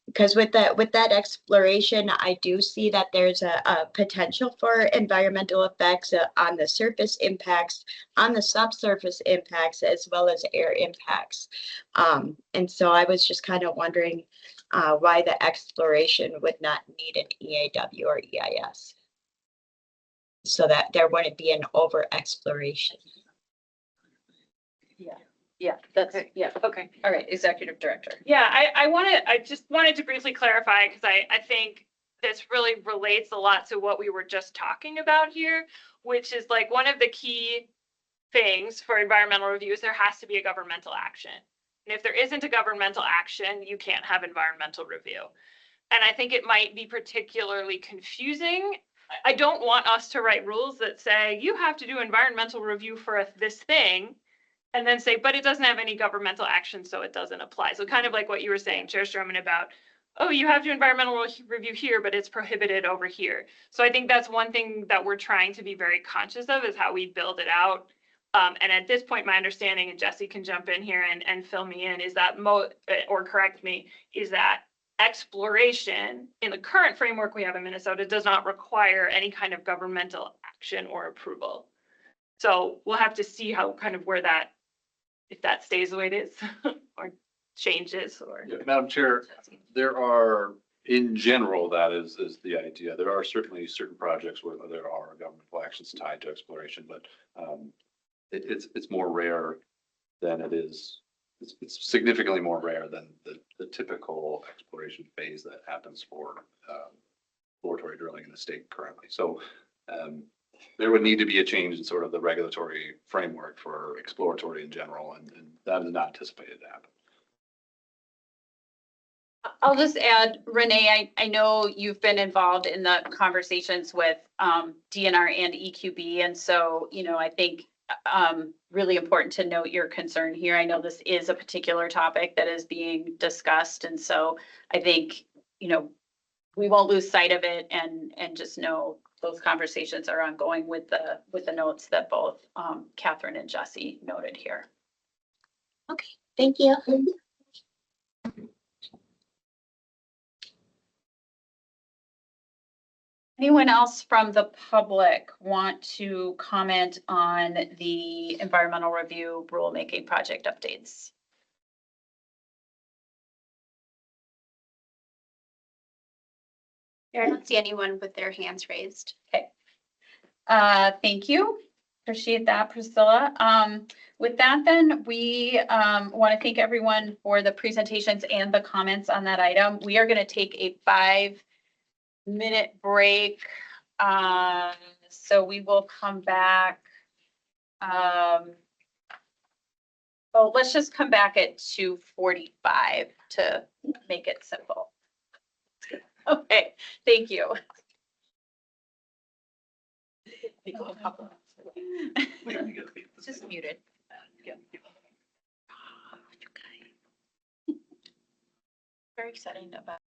Because with that exploration, I do see that there's a potential for environmental effects on the surface impacts, on the subsurface impacts, as well as air impacts. And so I was just kind of wondering why the exploration would not need an EAW or EIS, so that there wouldn't be an over exploration. Yeah, okay. All right, Executive Director. Yeah, I just wanted to briefly clarify, because I think this really relates a lot to what we were just talking about here, which is like one of the key things for environmental review is there has to be a governmental action. And if there isn't a governmental action, you can't have environmental review. And I think it might be particularly confusing. I don't want us to write rules that say you have to do environmental review for this thing, and then say, but it doesn't have any governmental action, so it doesn't apply. So kind of like what you were saying, Chair Stroman, about, oh, you have to do environmental review here, but it's prohibited over here. So I think that's one thing that we're trying to be very conscious of, is how we build it out. And at this point, my understanding, and Jesse can jump in here and fill me in, is that or correct me, is that exploration in the current framework we have in Minnesota does not require any kind of governmental action or approval. So we'll have to see how kind of where that, if that stays the way it is or changes or. Yeah, Madam Chair, there are, in general, that is the idea. There are certainly certain projects where there are governmental actions tied to exploration, but it's more rare than it is. It's significantly more rare than the typical exploration phase that happens for exploratory drilling in the state currently. So there would need to be a change in sort of the regulatory framework for exploratory in general, and that is not anticipated to happen. I'll just add, Renee, I know you've been involved in the conversations with DNR and EQB. And so, I think really important to note your concern here. I know this is a particular topic that is being discussed. And so I think, we won't lose sight of it and just know those conversations are ongoing with the notes that both Catherine and Jesse noted here. Okay, thank you. Anyone else from the public want to comment on the environmental review rulemaking project updates? I don't see anyone with their hands raised. Okay. Thank you. Appreciate that, Priscilla. With that, then, we want to thank everyone for the presentations and the comments on that item. We are going to take a 5-minute break. So we will come back Oh, let's just come back at 2:45 to make it simple. Okay, thank you. Just muted. Very exciting about.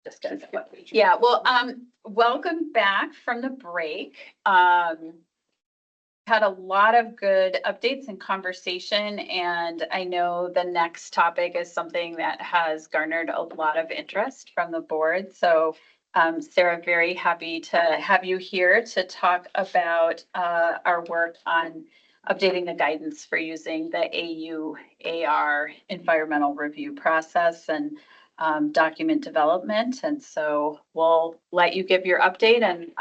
discuss what we. Yeah, well, welcome back from the break. Had a lot of good updates and conversation, and I know the next topic is something that has garnered a lot of interest from the board. So Sarah, very happy to have you here to talk about our work on updating the guidance for using the AUAR environmental review process and document development. And so we'll let you give your update, and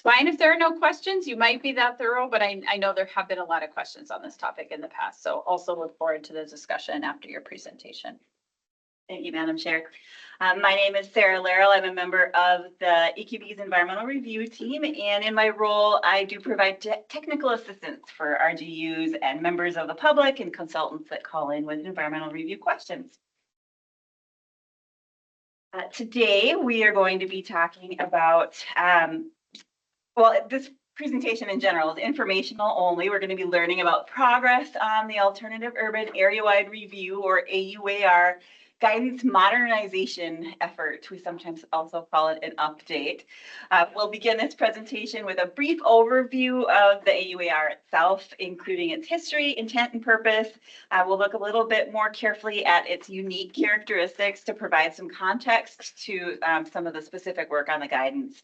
it's fine if there are no questions. You might be that thorough, but I know there have been a lot of questions on this topic in the past. So also look forward to the discussion after your presentation. Thank you, Madam Chair. My name is Sarah Larrell. I'm a member of the EQB's environmental review team, and in my role, I do provide technical assistance for RGUs and members of the public and consultants that call in with environmental review questions. Today, we are going to be talking about, well, this presentation in general is informational only. We're going to be learning about progress on the Alternative Urban Areawide Review, or AUAR, guidance modernization effort. We sometimes also call it an update. We'll begin this presentation with a brief overview of the AUAR itself, including its history, intent, and purpose. We'll look a little bit more carefully at its unique characteristics to provide some context to some of the specific work on the guidance.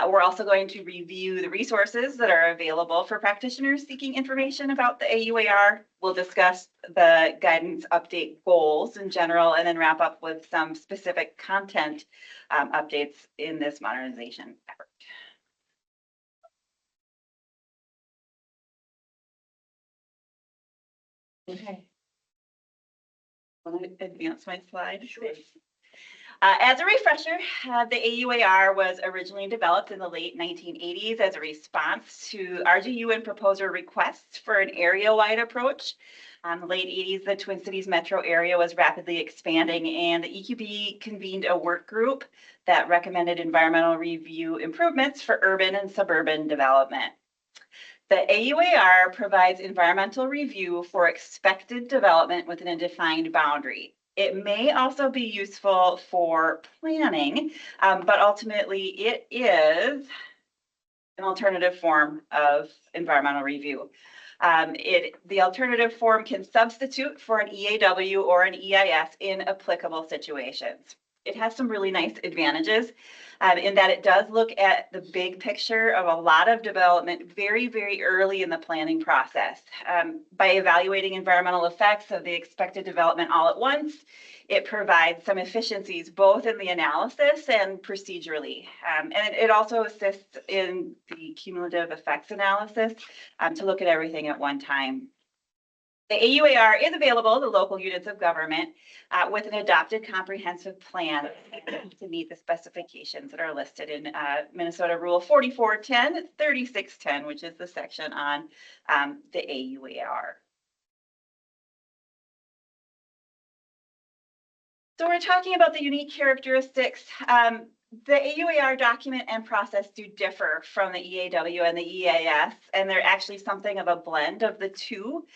We're also going to review the resources that are available for practitioners seeking information about the AUAR. We'll discuss the guidance update goals in general, and then wrap up with some specific content updates in this modernization effort. Okay. Want to advance my slide? Sure. As a refresher, the AUAR was originally developed in the late 1980s as a response to RGU and proposer requests for an area-wide approach. In the late 80s, the Twin Cities metro area was rapidly expanding, and the EQB convened a work group that recommended environmental review improvements for urban and suburban development. The AUAR provides environmental review for expected development within a defined boundary. It may also be useful for planning, but ultimately it is an alternative form of environmental review. The alternative form can substitute for an EAW or an EIS in applicable situations. It has some really nice advantages in that it does look at the big picture of a lot of development very, very early in the planning process. By evaluating environmental effects of the expected development all at once, it provides some efficiencies both in the analysis and procedurally. And it also assists in the cumulative effects analysis to look at everything at one time. The AUAR is available to local units of government with an adopted comprehensive plan to meet the specifications that are listed in Minnesota Rule 4410, 3610, which is the section on the AUAR. So we're talking about the unique characteristics. The AUAR document and process do differ from the EAW and the EIS, and they're actually something of a blend of the two,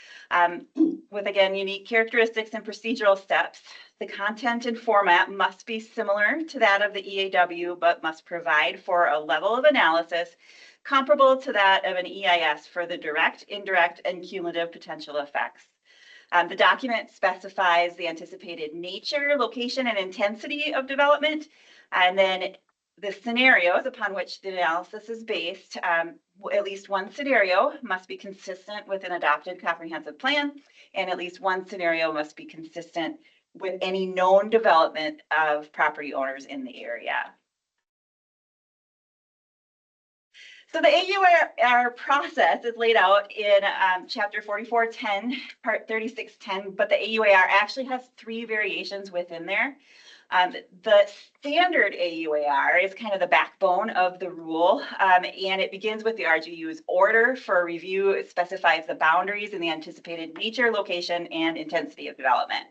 with, again, unique characteristics and procedural steps. The content and format must be similar to that of the EAW, but must provide for a level of analysis comparable to that of an EIS for the direct, indirect, and cumulative potential effects. The document specifies the anticipated nature, location, and intensity of development, and then the scenarios upon which the analysis is based. At least one scenario must be consistent with an adopted comprehensive plan, and at least one scenario must be consistent with any known development of property owners in the area. So the AUAR process is laid out in Chapter 4410, Part 3610, but the AUAR actually has 3 variations within there. The standard AUAR is kind of the backbone of the rule, and it begins with the RGU's order for review. It specifies the boundaries and the anticipated nature, location, and intensity of development.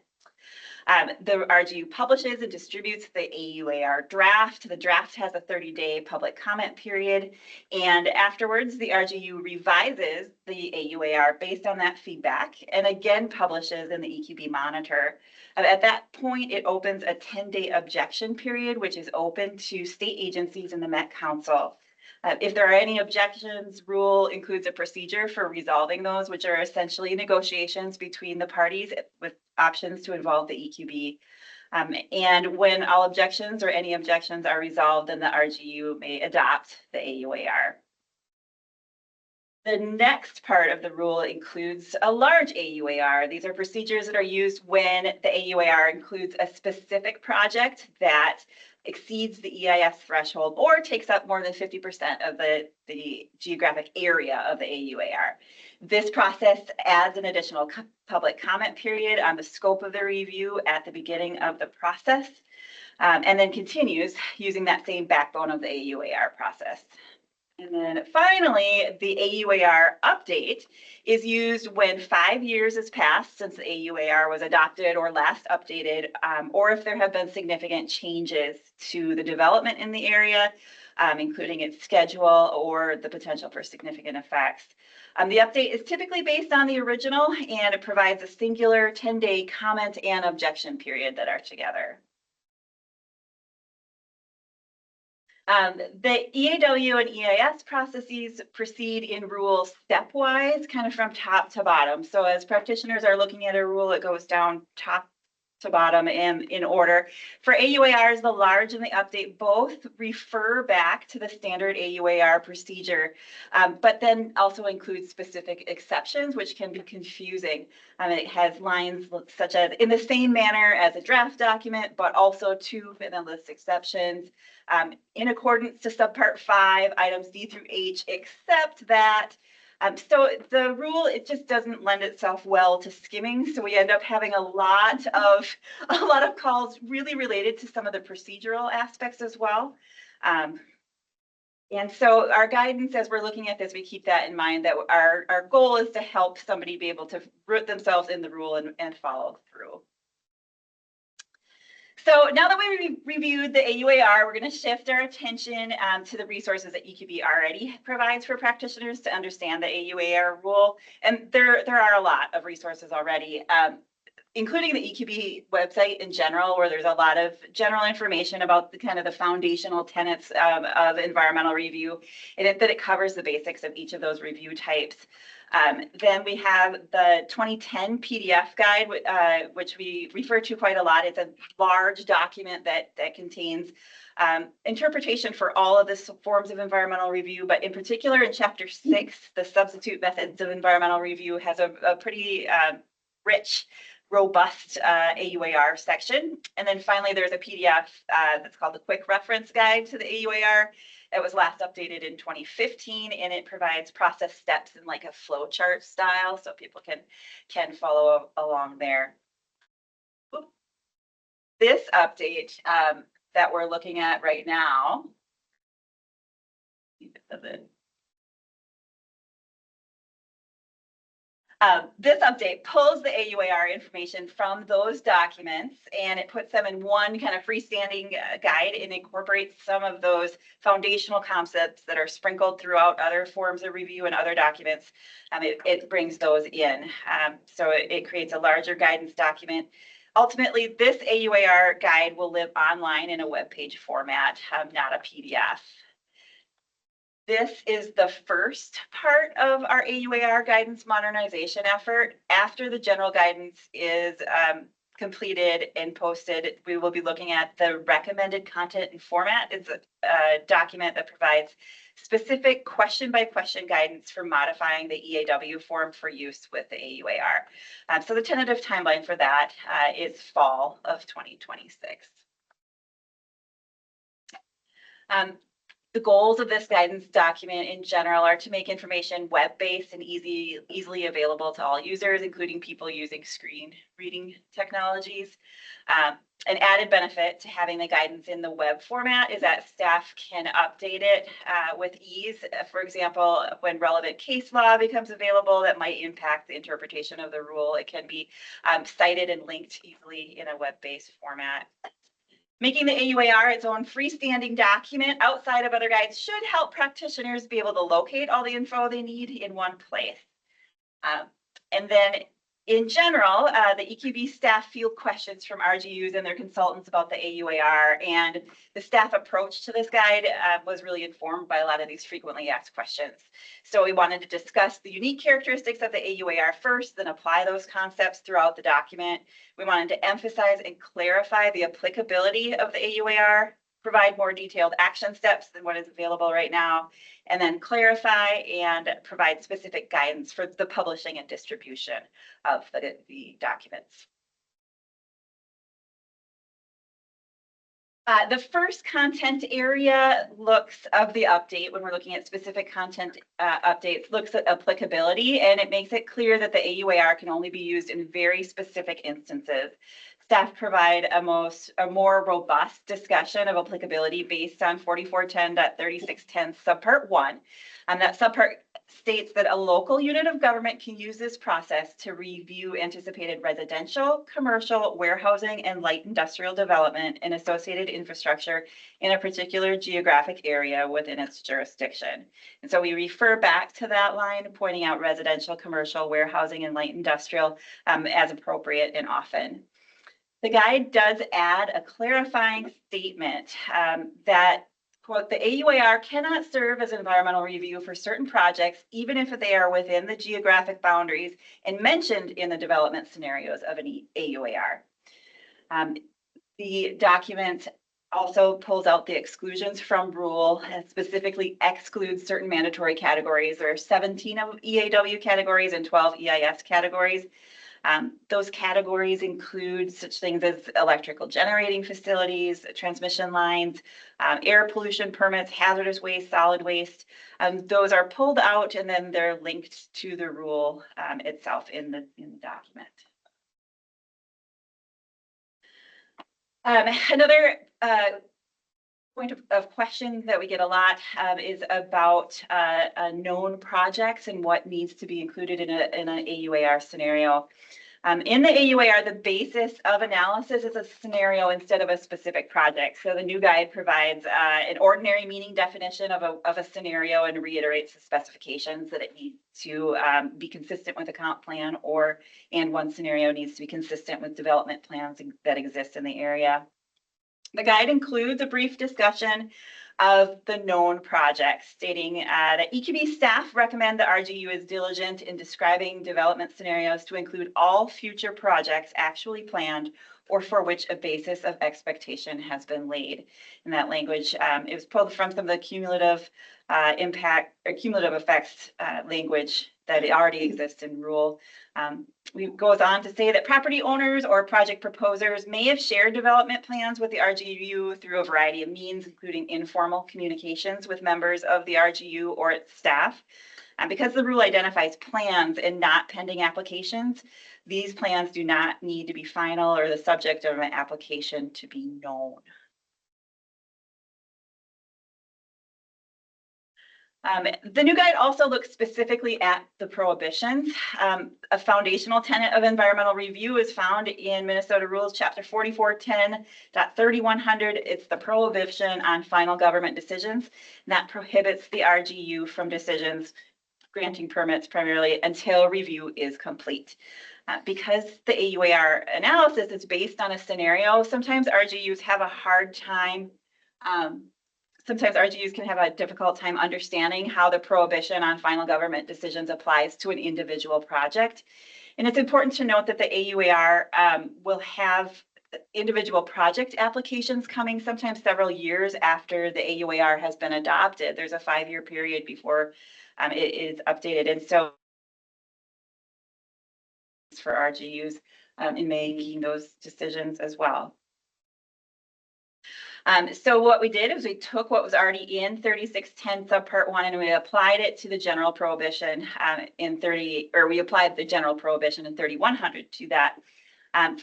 The RGU publishes and distributes the AUAR draft. The draft has a 30-day public comment period, and afterwards the RGU revises the AUAR based on that feedback and again publishes in the EQB Monitor. At that point, it opens a 10-day objection period, which is open to state agencies and the Met Council. If there are any objections, rule includes a procedure for resolving those, which are essentially negotiations between the parties with options to involve the EQB. And when all objections or any objections are resolved, then the RGU may adopt the AUAR. The next part of the rule includes a large AUAR. These are procedures that are used when the AUAR includes a specific project that exceeds the EIS threshold or takes up more than 50% of the geographic area of the AUAR. This process adds an additional public comment period on the scope of the review at the beginning of the process, and then continues using that same backbone of the AUAR process. And then finally, the AUAR update is used when 5 years has passed since the AUAR was adopted or last updated, or if there have been significant changes to the development in the area, including its schedule or the potential for significant effects. The update is typically based on the original, and it provides a singular 10-day comment and objection period that are together. The EAW and EIS processes proceed in rule stepwise, kind of from top to bottom. So as practitioners are looking at a rule, it goes down top to bottom and in order. For AUARs, the large and the update both refer back to the standard AUAR procedure, but then also include specific exceptions, which can be confusing. It has lines such as in the same manner as a draft document, but also to and then lists exceptions. In accordance to subpart 5, items D through H, except that. So the rule, it just doesn't lend itself well to skimming. So we end up having a lot of calls really related to some of the procedural aspects as well. And so our guidance as we're looking at this, we keep that in mind, that our goal is to help somebody be able to root themselves in the rule and follow through. So now that we reviewed the AUAR, we're going to shift our attention to the resources that EQB already provides for practitioners to understand the AUAR rule. And there are a lot of resources already, including the EQB website in general, where there's a lot of general information about the kind of the foundational tenets of environmental review, and that it covers the basics of each of those review types. Then we have the 2010 PDF guide, which we refer to quite a lot. It's a large document that contains interpretation for all of the forms of environmental review, but in particular in Chapter 6, the substitute methods of environmental review has a pretty rich, robust AUAR section. And then finally, there's a PDF that's called the Quick Reference Guide to the AUAR. It was last updated in 2015, and it provides process steps in like a flow chart style, so people can follow along there. This update that we're looking at right now, this update pulls the AUAR information from those documents, and it puts them in one kind of freestanding guide and incorporates some of those foundational concepts that are sprinkled throughout other forms of review and other documents. It brings those in. So it creates a larger guidance document. Ultimately, this AUAR guide will live online in a web page format, not a PDF. This is the first part of our AUAR guidance modernization effort. After the general guidance is completed and posted, we will be looking at the recommended content and format. It's a document that provides specific question-by-question guidance for modifying the EAW form for use with the AUAR. So the tentative timeline for that is fall of 2026. The goals of this guidance document in general are to make information web-based and easily available to all users, including people using screen reading technologies. An added benefit to having the guidance in the web format is that staff can update it with ease. For example, when relevant case law becomes available that might impact the interpretation of the rule, it can be cited and linked easily in a web-based format. Making the AUAR its own freestanding document outside of other guides should help practitioners be able to locate all the info they need in one place. And then in general, the EQB staff field questions from RGUs and their consultants about the AUAR, and the staff approach to this guide was really informed by a lot of these frequently asked questions. So we wanted to discuss the unique characteristics of the AUAR first, then apply those concepts throughout the document. We wanted to emphasize and clarify the applicability of the AUAR, provide more detailed action steps than what is available right now, and then clarify and provide specific guidance for the publishing and distribution of the documents. The first content area of the update, when we're looking at specific content updates, looks at applicability, and it makes it clear that the AUAR can only be used in very specific instances. Staff provide a more robust discussion of applicability based on 4410.3610 subpart 1. That subpart states that a local unit of government can use this process to review anticipated residential, commercial, warehousing, and light industrial development and associated infrastructure in a particular geographic area within its jurisdiction. And so we refer back to that line, pointing out residential, commercial, warehousing, and light industrial as appropriate and often. The guide does add a clarifying statement that, quote, the AUAR cannot serve as environmental review for certain projects, even if they are within the geographic boundaries and mentioned in the development scenarios of an AUAR. The document also pulls out the exclusions from rule and specifically excludes certain mandatory categories. There are 17 of EAW categories and 12 EIS categories. Those categories include such things as electrical generating facilities, transmission lines, air pollution permits, hazardous waste, solid waste. Those are pulled out and then they're linked to the rule itself in the document. Another point of question that we get a lot is about known projects and what needs to be included in an AUAR scenario. In the AUAR, the basis of analysis is a scenario instead of a specific project. So the new guide provides an ordinary meaning definition of a scenario and reiterates the specifications that it needs to be consistent with a comp plan, and one scenario needs to be consistent with development plans that exist in the area. The guide includes a brief discussion of the known projects, stating that EQB staff recommend the RGU is diligent in describing development scenarios to include all future projects actually planned or for which a basis of expectation has been laid. In that language, it was pulled from some of the cumulative impact or cumulative effects language that already exists in rule. It goes on to say that property owners or project proposers may have shared development plans with the RGU through a variety of means, including informal communications with members of the RGU or its staff. And because the rule identifies plans and not pending applications, these plans do not need to be final or the subject of an application to be known. The new guide also looks specifically at the prohibitions. A foundational tenet of environmental review is found in Minnesota Rules, Chapter 4410.3100. It's the prohibition on final government decisions, and that prohibits the RGU from decisions granting permits primarily until review is complete. Because the AUAR analysis is based on a scenario, sometimes RGUs have a hard time Sometimes RGUs can have a difficult time understanding how the prohibition on final government decisions applies to an individual project. And it's important to note that the AUAR will have individual project applications coming sometimes several years after the AUAR has been adopted. There's a 5-year period before it is updated. And so for RGUs in making those decisions as well. So what we did is we took what was already in 3610 subpart 1 and we applied it to the general prohibition we applied the general prohibition in 3100 to that.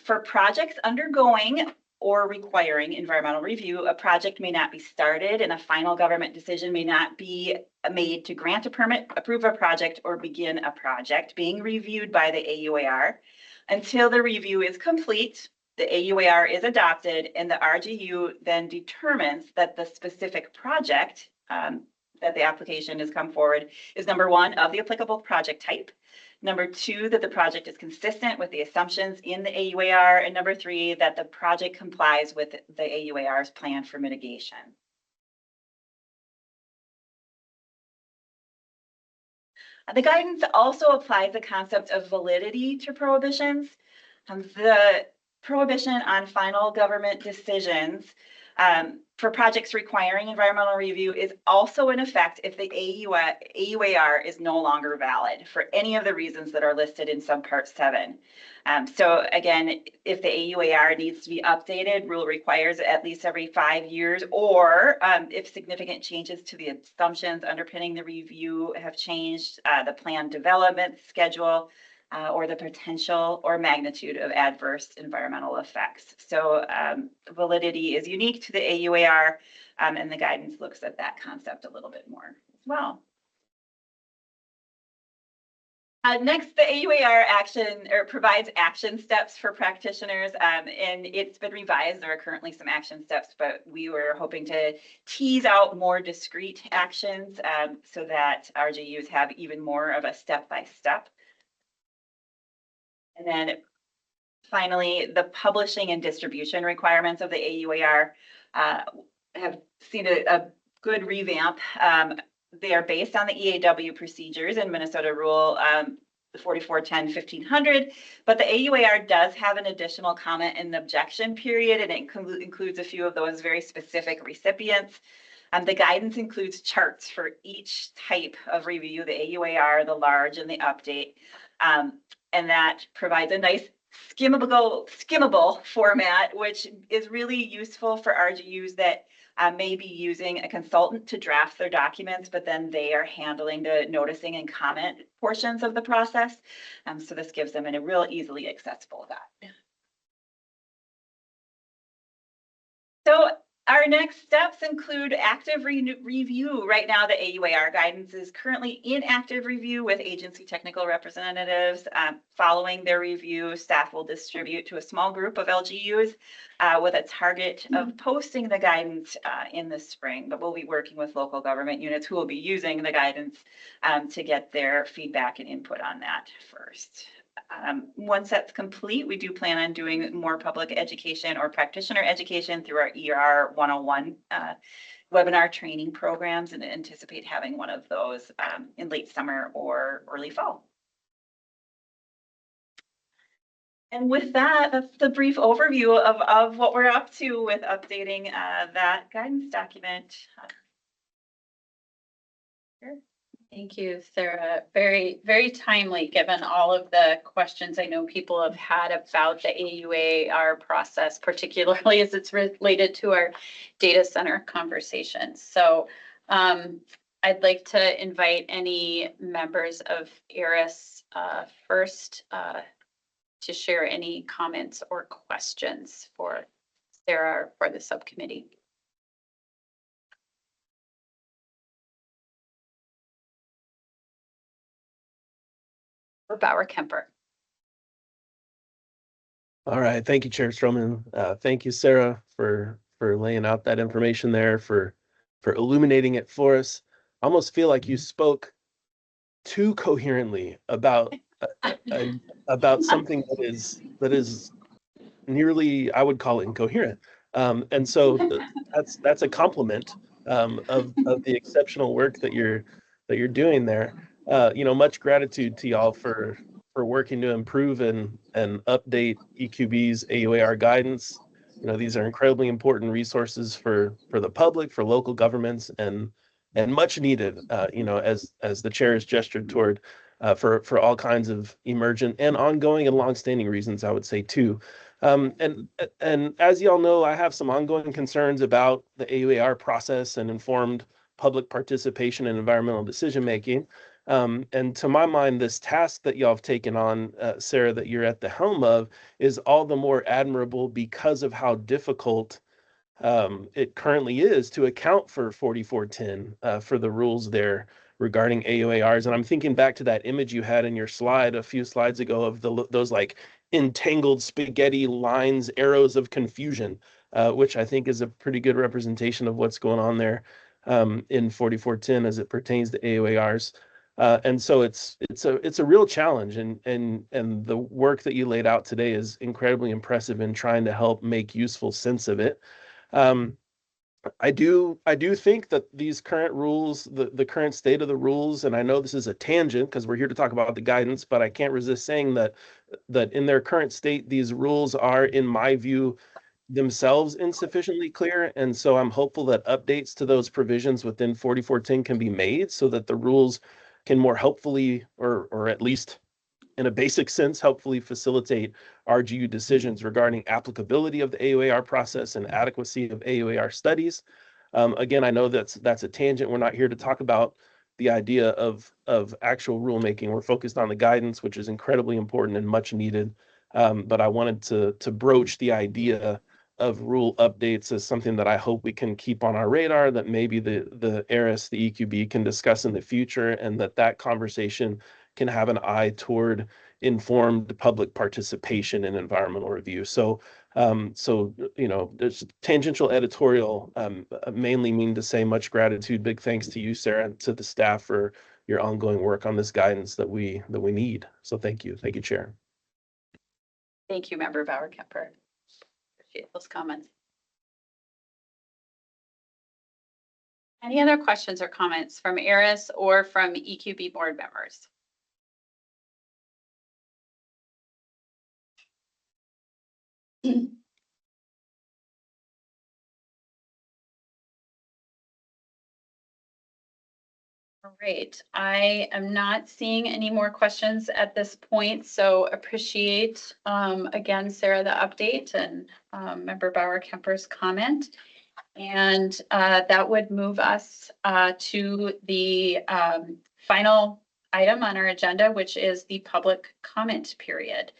For projects undergoing or requiring environmental review, a project may not be started and a final government decision may not be made to grant a permit, approve a project, or begin a project being reviewed by the AUAR until the review is complete. The AUAR is adopted and the RGU then determines that the specific project that the application has come forward is number one, of the applicable project type. Number two, that the project is consistent with the assumptions in the AUAR. And number three, that the project complies with the AUAR's plan for mitigation. The guidance also applies the concept of validity to prohibitions. The prohibition on final government decisions for projects requiring environmental review is also in effect if the AUAR is no longer valid for any of the reasons that are listed in subpart 7. So again, if the AUAR needs to be updated, rule requires at least every 5 years, or if significant changes to the assumptions underpinning the review have changed the plan development schedule, or the potential or magnitude of adverse environmental effects. So validity is unique to the AUAR, and the guidance looks at that concept a little bit more as well. Next, the AUAR provides action steps for practitioners, and it's been revised. There are currently some action steps, but we were hoping to tease out more discrete actions so that RGUs have even more of a step-by-step. And then finally, the publishing and distribution requirements of the AUAR have seen a good revamp. They are based on the EAW procedures in Minnesota Rule 4410-1500, but the AUAR does have an additional comment in the objection period, and it includes a few of those very specific recipients. The guidance includes charts for each type of review, the AUAR, the large, and the update. And that provides a nice skimmable format, which is really useful for RGUs that may be using a consultant to draft their documents, but then they are handling the noticing and comment portions of the process. So this gives them a real easily accessible guide. So our next steps include active review. Right now, the AUAR guidance is currently in active review with agency technical representatives. Following their review, staff will distribute to a small group of LGUs with a target of posting the guidance in the spring, but we'll be working with local government units who will be using the guidance to get their feedback and input on that first. Once that's complete, we do plan on doing more public education or practitioner education through our ER 101 webinar training programs, and anticipate having one of those in late summer or early fall. And with that, that's the brief overview of what we're up to with updating that guidance document. Sure. Thank you, Sarah. Very, very timely, given all of the questions I know people have had about the AUAR process, particularly as it's related to our data center conversations. So I'd like to invite any members of ARIS first to share any comments or questions for Sarah for the subcommittee. Bauer Kemper. All right, thank you, Chair Stroman. Thank you, Sarah, for laying out that information there, for illuminating it for us. I almost feel like you spoke too coherently about about something that is nearly, I would call it, incoherent. And so that's a compliment of the exceptional work that you're doing there. Much gratitude to y'all for working to improve and update EQB's AUAR guidance. These are incredibly important resources for the public, for local governments, and much needed, as the chair has gestured toward, for all kinds of emergent and ongoing and longstanding reasons, I would say too. And as y'all know, I have some ongoing concerns about the AUAR process and informed public participation in environmental decision making. And to my mind, this task that y'all have taken on, Sarah, that you're at the helm of, is all the more admirable because of how difficult it currently is to account for 4410 for the rules there regarding AUARs. And I'm thinking back to that image you had in your slide a few slides ago of those like entangled spaghetti lines, arrows of confusion, which I think is a pretty good representation of what's going on there in 4410 as it pertains to AUARs. And so it's a real challenge, and the work that you laid out today is incredibly impressive in trying to help make useful sense of it. I do think that these current rules, the current state of the rules, and I know this is a tangent because we're here to talk about the guidance, but I can't resist saying that in their current state, these rules are, in my view, themselves insufficiently clear. And so I'm hopeful that updates to those provisions within 4410 can be made so that the rules can more helpfully, or at least in a basic sense, helpfully facilitate RGU decisions regarding applicability of the AUAR process and adequacy of AUAR studies. Again, I know that's a tangent. We're not here to talk about the idea of actual rulemaking. We're focused on the guidance, which is incredibly important and much needed. But I wanted to broach the idea of rule updates as something that I hope we can keep on our radar, that maybe the ARIS, the EQB can discuss in the future, and that conversation can have an eye toward informed public participation in environmental review. So, there's tangential editorial, mainly mean to say much gratitude, big thanks to you, Sarah, and to the staff for your ongoing work on this guidance that we need. So thank you, Chair. Thank you, Member Bauer-Kemper. Appreciate those comments. Any other questions or comments from ARIS or from EQB board members? All right, I am not seeing any more questions at this point, so appreciate again, Sarah, the update, and Member Bauer-Kemper's comment. And that would move us to the final item on our agenda, which is the public comment period.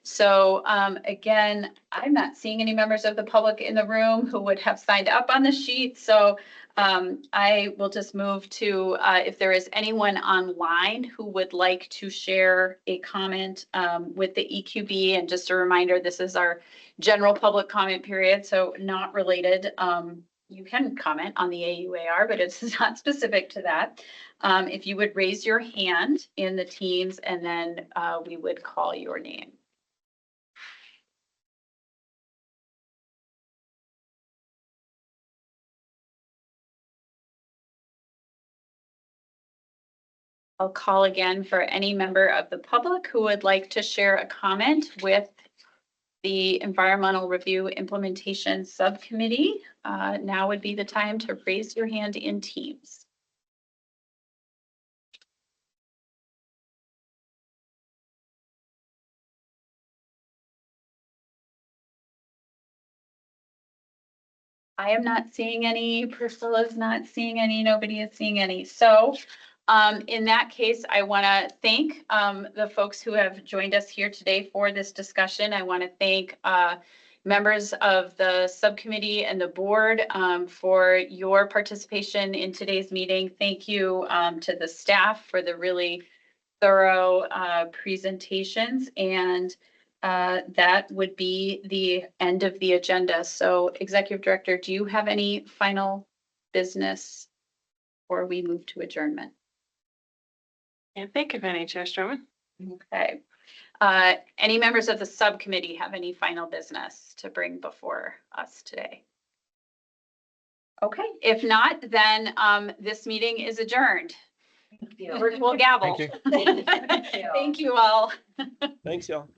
So again, I'm not seeing any members of the public in the room who would have signed up on the sheet. So I will just move to if there is anyone online who would like to share a comment with the EQB. And just a reminder, this is our general public comment period, so not related. You can comment on the AUAR, but it's not specific to that. If you would raise your hand in the Teams, and then we would call your name. I'll call again for any member of the public who would like to share a comment with the Environmental Review Implementation Subcommittee. Now would be the time to raise your hand in Teams. I am not seeing any. Priscilla's not seeing any. Nobody is seeing any. So in that case, I want to thank the folks who have joined us here today for this discussion. I want to thank members of the subcommittee and the board for your participation in today's meeting. Thank you to the staff for the really thorough presentations, and that would be the end of the agenda. So Executive Director, do you have any final business before we move to adjournment? Can't think of any, Chair Stroman. Okay. Any members of the subcommittee have any final business to bring before us today? Okay, if not, then this meeting is adjourned. Virtual gavel. Thank you. Thank you all. Thanks, y'all.